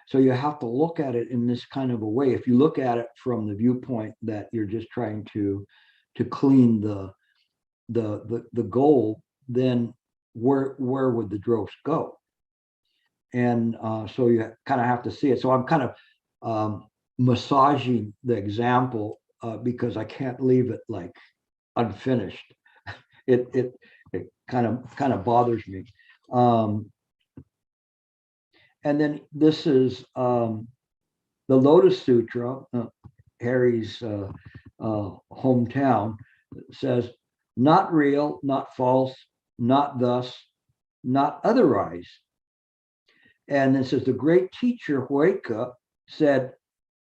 So you have to look at it in this kind of a way. If you look at it from the viewpoint that you're just trying to clean the gold, then where would the dross go? And so you kind of have to see it. So I'm kind of massaging the example because I can't leave it like unfinished. It kind of bothers me. And then this is the Lotus Sutra, Harry's hometown, says, not real, not false, not thus, not otherwise. And it says, the great teacher Huike said,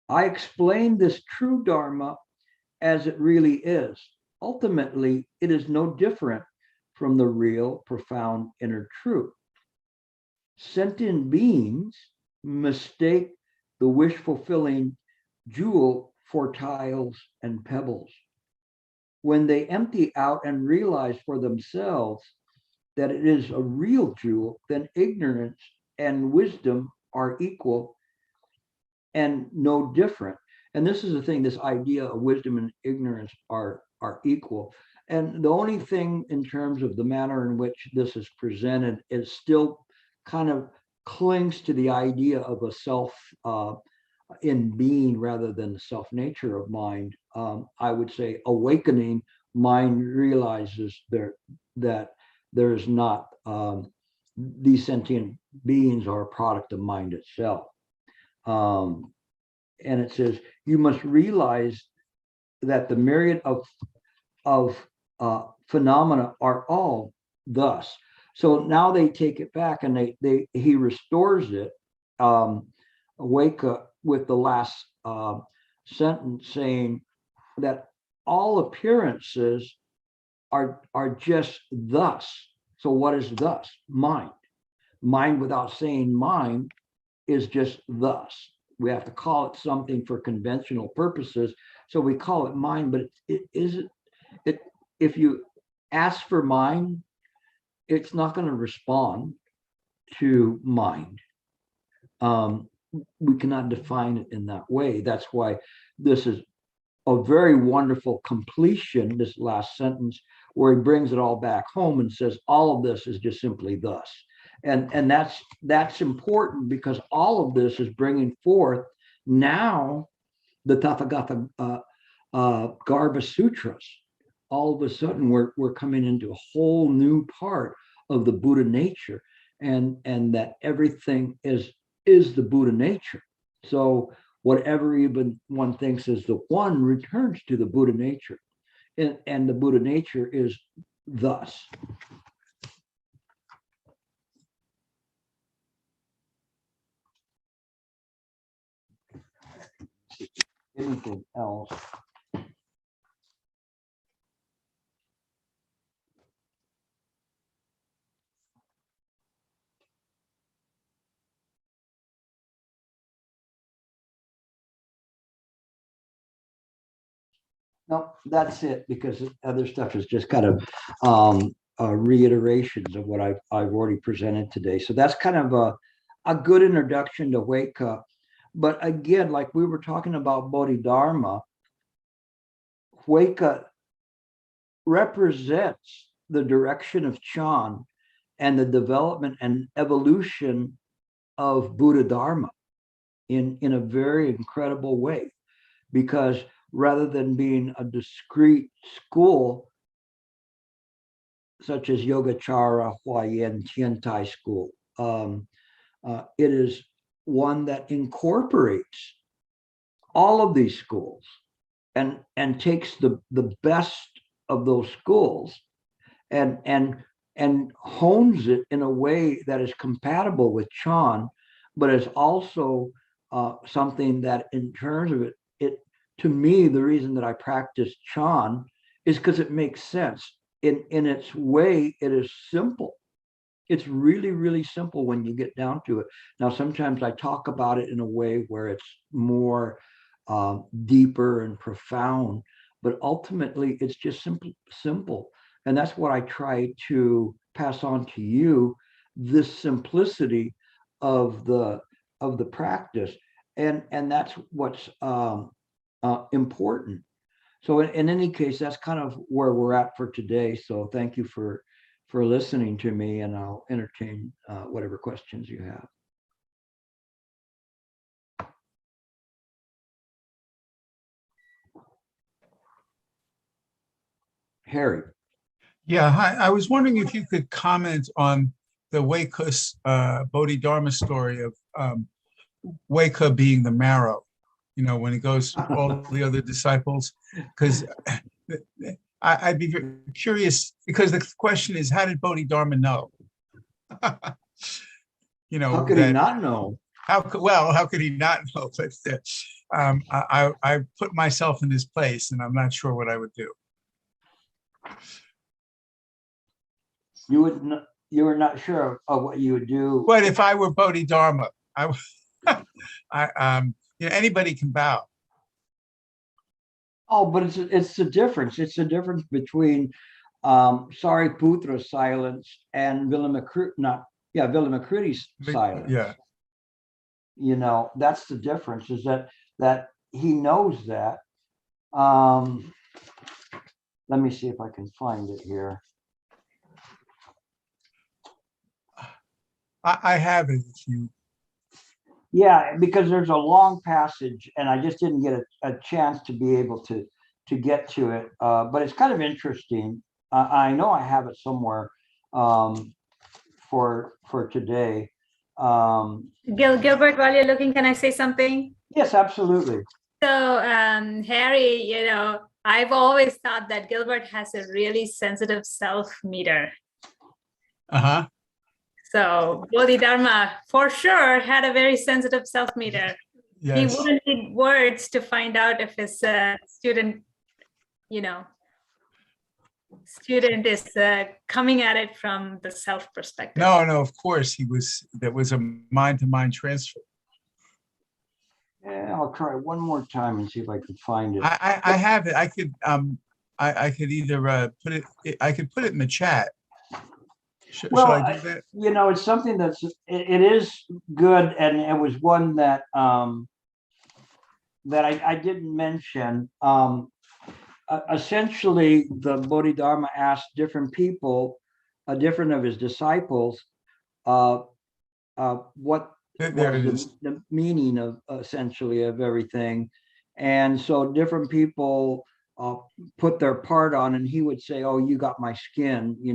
I explained this true Dharma as it really is. Ultimately, it is no different from the real, profound inner truth. Sentient beings mistake the wish-fulfilling jewel for tiles and pebbles. When they empty out and realize for themselves that it is a real jewel, then ignorance and wisdom are equal and no different. And this is the thing, this idea of wisdom and ignorance are equal. And the only thing in terms of the manner in which this is presented is still kind of clings to the idea of a self in being rather than the self nature of mind. I would say awakening mind realizes that there is not, these sentient beings are a product of mind itself. And it says, you must realize that the myriad of phenomena are all thus. So now they take it back and he restores it, wake up with the last sentence saying that all appearances are just thus. So what is thus? Mind. Mind without saying mind is just thus. We have to call it something for conventional purposes. So we call it mind, but it isn't. If you ask for mind, it's not going to respond to mind. We cannot define it in that way. That's why this is a very wonderful completion, this last sentence, where he brings it all back home and says, all of this is just simply thus. And that's important because all of this is bringing forth now the Tathagata Garbha Sutras. All of a sudden, we're coming into a whole new part of the Buddha nature, and that everything is the Buddha nature. So whatever even one thinks is the one returns to the Buddha nature, and the Buddha nature is thus. Anything else? No, that's it, because other stuff is just kind of reiterations of what I've already presented today. So that's kind of a good introduction to Wake Up. But again, like we were talking about Bodhidharma, Wake Up represents the direction of Chan and the development and evolution of Buddha Dharma in a very incredible way, because rather than being a discrete school such as Yogacara, Huayan, Tiantai school, it is one that incorporates all of these schools and takes the best of those schools and hones it in a way that is compatible with Chan, but is also something that, in terms of it, to me, the reason that I practice Chan is because it makes sense. In its way, it is simple. It's really, really simple when you get down to it. Now, sometimes I talk about it in a way where it's more deeper and profound, but ultimately it's just simple. And that's what I try to pass on to you, this simplicity of the practice. And that's what's important. So in any case, that's kind of where we're at for today. So thank you for listening to me, and I'll entertain whatever questions you have. Harry. Yeah, hi. I was wondering if you could comment on the Huike's Bodhidharma story of Huike being the marrow, when he goes to all the other disciples, because I'd be very curious, because the question is, how did Bodhidharma know? How could he not know? How could he not know? But I put myself in his place, and I'm not sure what I would do. You were not sure of what you would do. But if I were Bodhidharma, anybody can bow. Oh, but it's the difference. It's the difference between Sariputra's silence and Vilamakritti's silence. Yeah. That's the difference, is that he knows that. Let me see if I can find it here. I have it. Yeah, because there's a long passage, and I just didn't get a chance to be able to get to it. But it's kind of interesting. I know I have it somewhere for today. Gilbert, while you're looking, can I say something? Yes, absolutely. So, Harry, I've always thought that Gilbert has a really sensitive self meter. Uh-huh. So Bodhidharma for sure had a very sensitive self meter. Yes. He wouldn't need words to find out if his student is coming at it from the self perspective. No, of course that was a mind-to-mind transfer. Yeah, I'll try one more time and see if I can find it. I have it. I could either put it in the chat. Should I do that? It's something it is good, and it was one that that I didn't mention. Essentially, the Bodhidharma asked different people, different of his disciples, what There it is. the meaning of essentially of everything. And so different people put their part on, and he would say, oh, you got my skin, you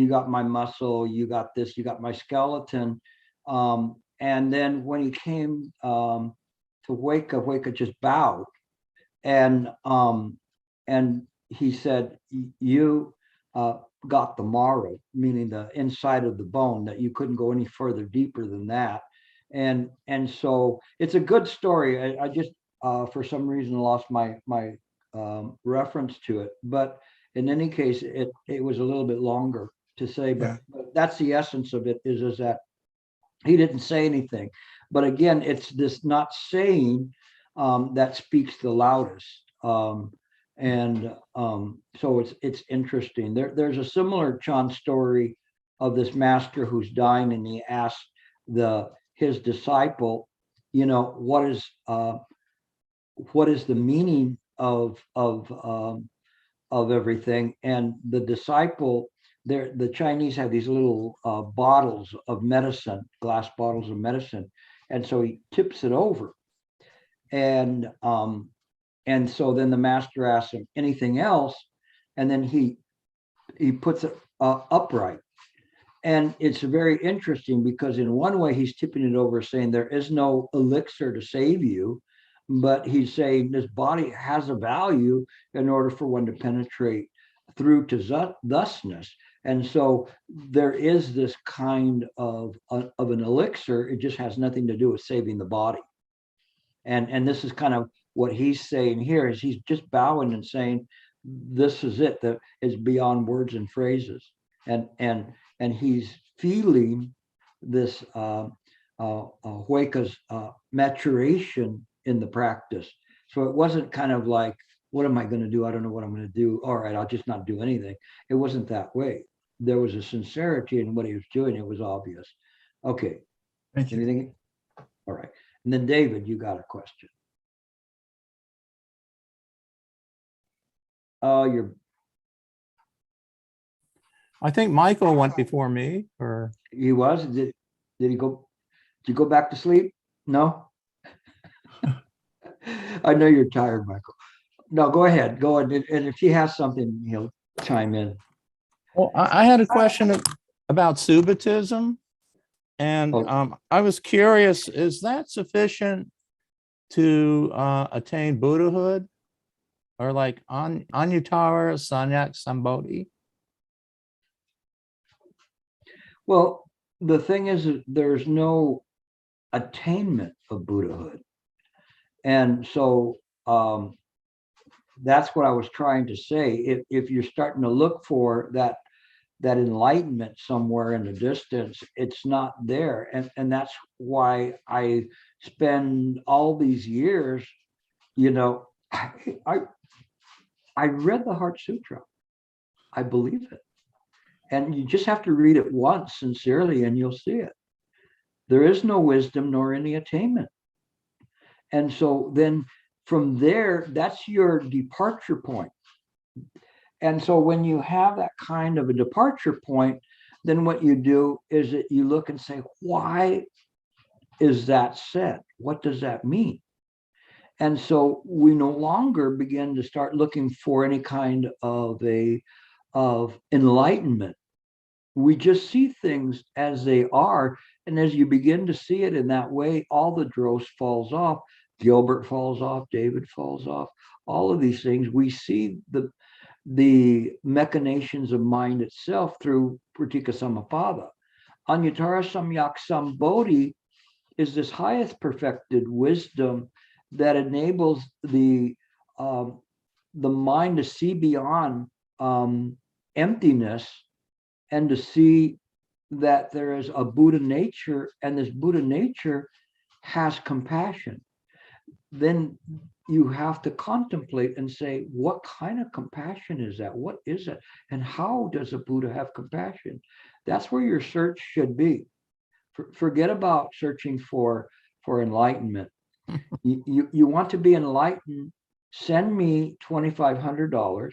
got my muscle, you got this, you got my skeleton. And then when he came to Huike just bowed, and he said, you got the marrow, meaning the inside of the bone, that you couldn't go any further deeper than that. And so it's a good story. I just for some reason lost my reference to it, but in any case, it was a little bit longer to say, but that's the essence of it, is that he didn't say anything. But again, it's this not saying that speaks the loudest. So it's interesting. There's a similar Chan story of this master who's dying, and he asked his disciple, what is the meaning of everything? And the disciple, the Chinese have these little bottles of medicine, glass bottles of medicine, and so he tips it over, and so then the master asks him anything else, and then he puts it upright. And it's very interesting, because in one way he's tipping it over, saying there is no elixir to save you, but he's saying this body has a value in order for one to penetrate through to thusness. And so there is this kind of an elixir. It just has nothing to do with saving the body. And this is kind of what he's saying here, is he's just bowing and saying, this is it, that is beyond words and phrases. And he's feeling this Huike's maturation in the practice. So it wasn't kind of like what am I going to do? I don't know what I'm going to do. All right, I'll just not do anything. It wasn't that way. There was a sincerity in what he was doing. It was obvious. Okay. Thank you. Anything? All right. And then David, you got a question. Oh, I think Michael went before me, or he was. Did he go? Did you go back to sleep? No. I know you're tired, Michael. No, go ahead. Go ahead. And if he has something, he'll chime in. well, I had a question about subitism, and Oh. I was curious: is that sufficient to attain Buddhahood, or like Anuttara Sanyak Sambodhi? Well, the thing is, that there's no attainment of Buddhahood. And so that's what I was trying to say. If you're starting to look for that enlightenment somewhere in the distance, it's not there. And that's why I spend all these years, I read the Heart Sutra. I believe it. And you just have to read it once sincerely and you'll see it. There is no wisdom nor any attainment. And so then from there, that's your departure point. And so when you have that kind of a departure point, then what you do is that you look and say, why is that said? What does that mean? And so we no longer begin to start looking for any kind of enlightenment. We just see things as they are. And as you begin to see it in that way, all the dross falls off. Gilbert falls off, David falls off, all of these things. We see the machinations of mind itself through Pratika Samapada. Anuttara Samyak Sambodhi is this highest perfected wisdom that enables the mind to see beyond emptiness and to see that there is a Buddha nature, and this Buddha nature has compassion. Then you have to contemplate and say, what kind of compassion is that? What is it? And how does a Buddha have compassion? That's where your search should be. Forget about searching for enlightenment. You want to be enlightened, send me $2,500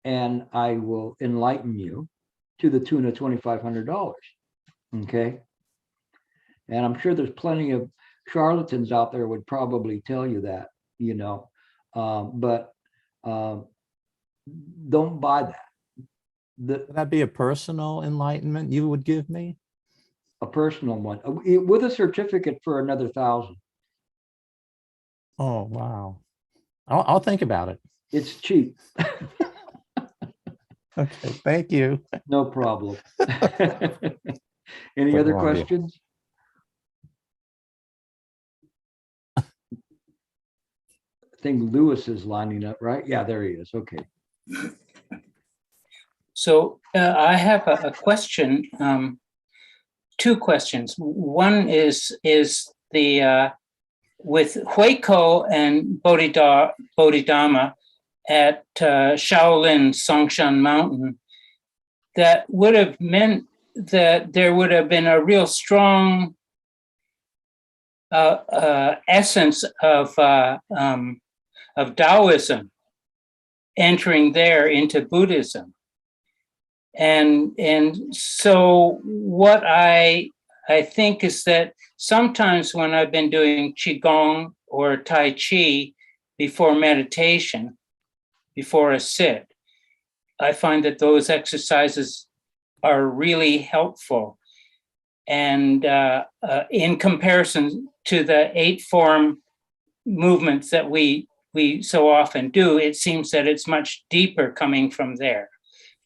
and I will enlighten you to the tune of $2,500. Okay. And I'm sure there's plenty of charlatans out there would probably tell you that, but don't buy that. Would that be a personal enlightenment you would give me? A personal one with a certificate for another 1,000. Oh, wow. I'll think about it. It's cheap. Okay, thank you. No problem. Any other questions? I think Lewis is lining up, right? Yeah, there he is. Okay. So I have a question, two questions. One is the with Huike and Bodhidharma at Shaolin Songshan Mountain, that would have meant that there would have been a real strong essence of Taoism entering there into Buddhism. And so what I think is that sometimes when I've been doing Qigong or Tai Chi before meditation, before a sit, I find that those exercises are really helpful. And in comparison to the 8 form movements that we so often do, it seems that it's much deeper coming from there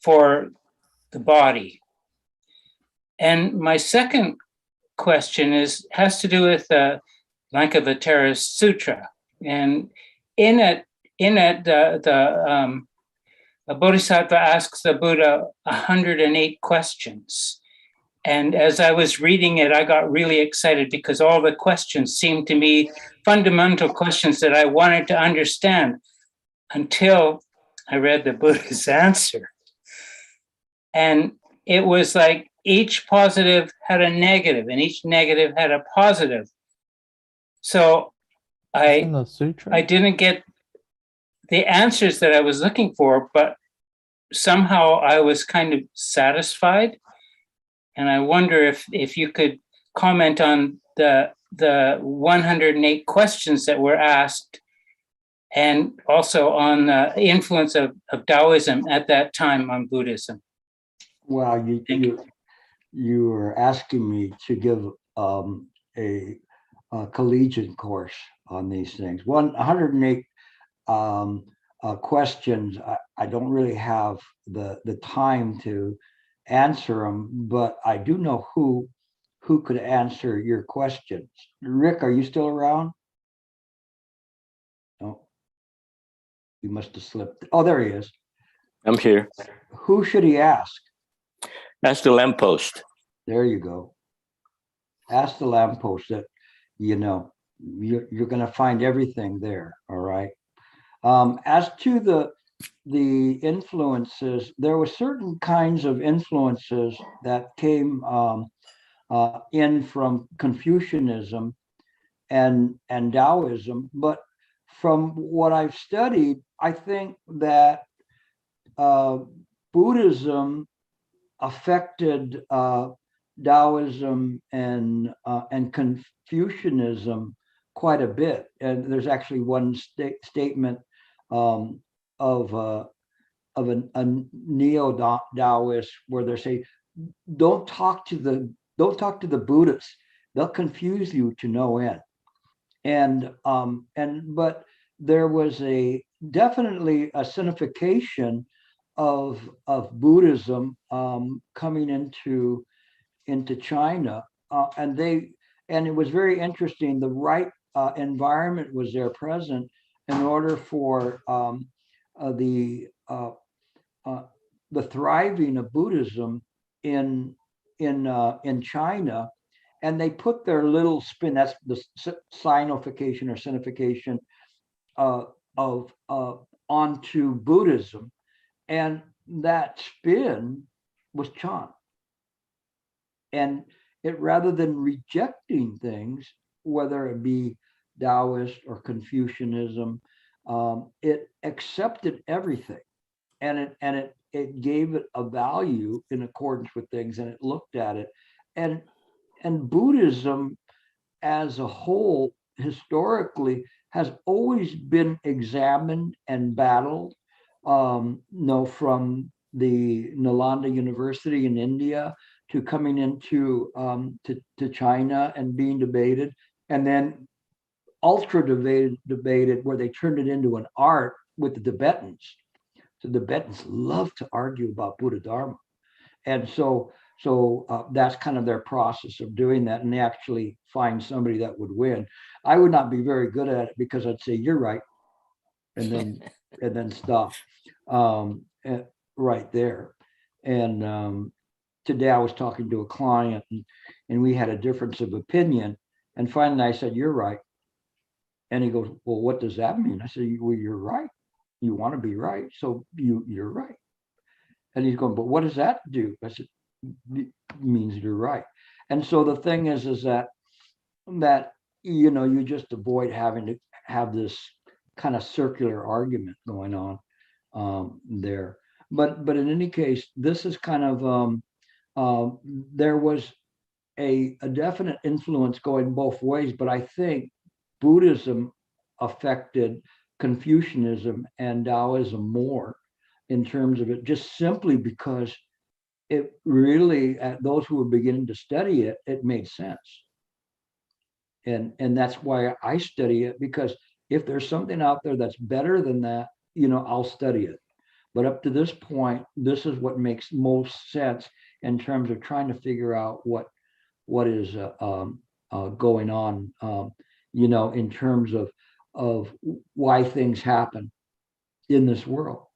for the body. And my second question has to do with the Lankavatara Sutra. And in it, the Bodhisattva asks the Buddha 108 questions. And as I was reading it, I got really excited because all the questions seemed to me fundamental questions that I wanted to understand. until I read the Buddha's answer. And it was like each positive had a negative and each negative had a positive. So In I the sutra? didn't get the answers that I was looking for, but somehow I was kind of satisfied. And I wonder if you could comment on the 108 questions that were asked, and also on the influence of Taoism at that time on Buddhism. Well, Thank you. you were asking me to give a collegiate course on these things. 108 questions. I don't really have the time to answer them, but I do know who could answer your questions. Rick, are you still around? No, you must have slipped. Oh, there he is. I'm here. Who should he ask? That's the lamppost. There you go. Ask the lamppost that, you're going to find everything there. All right. As to the influences, there were certain kinds of influences that came in from Confucianism and Taoism, but from what I've studied, I think that Buddhism affected Taoism and Confucianism quite a bit. And there's actually one statement of a neo-Taoist where they say, don't talk to the Buddhists. They'll confuse you to no end. But there was definitely a sinification of Buddhism coming into China, and it was very interesting. The right environment was there present in order for the thriving of Buddhism in China, and they put their little spin. That's the sinification or sinification onto Buddhism, and that spin was Chan. And it, rather than rejecting things, whether it be Taoist or Confucianism, it accepted everything, and it gave it a value in accordance with things, and it looked at it, and Buddhism as a whole historically has always been examined and battled. From the Nalanda University in India to coming into to China and being debated, and then ultra debated where they turned it into an art with the Tibetans. So the Tibetans love to argue about Buddha Dharma, and so that's kind of their process of doing that, and they actually find somebody that would win. I would not be very good at it because I'd say you're right, and then stop right there. And today I was talking to a client, and we had a difference of opinion, and finally I said, you're right. And he goes, well, what does that mean? I said, well, you're right. You want to be right, so you're right. And he's going, but what does that do? I said, it means you're right. And so the thing is that you just avoid having to have this kind of circular argument going on there. But in any case, this is kind of there was a definite influence going both ways, but I think Buddhism affected Confucianism and Taoism more in terms of it, just simply because it really, those who were beginning to study it, it made sense. And that's why I study it, because if there's something out there that's better than that, I'll study it. But up to this point, this is what makes most sense in terms of trying to figure out what is going on, in terms of why things happen in this world.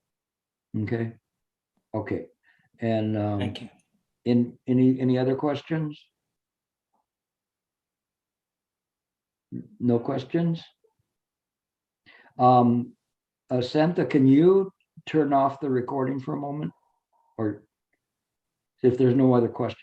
Okay. And Thank you. in any other questions? No questions? Santa, can you turn off the recording for a moment? Or if there's no other questions?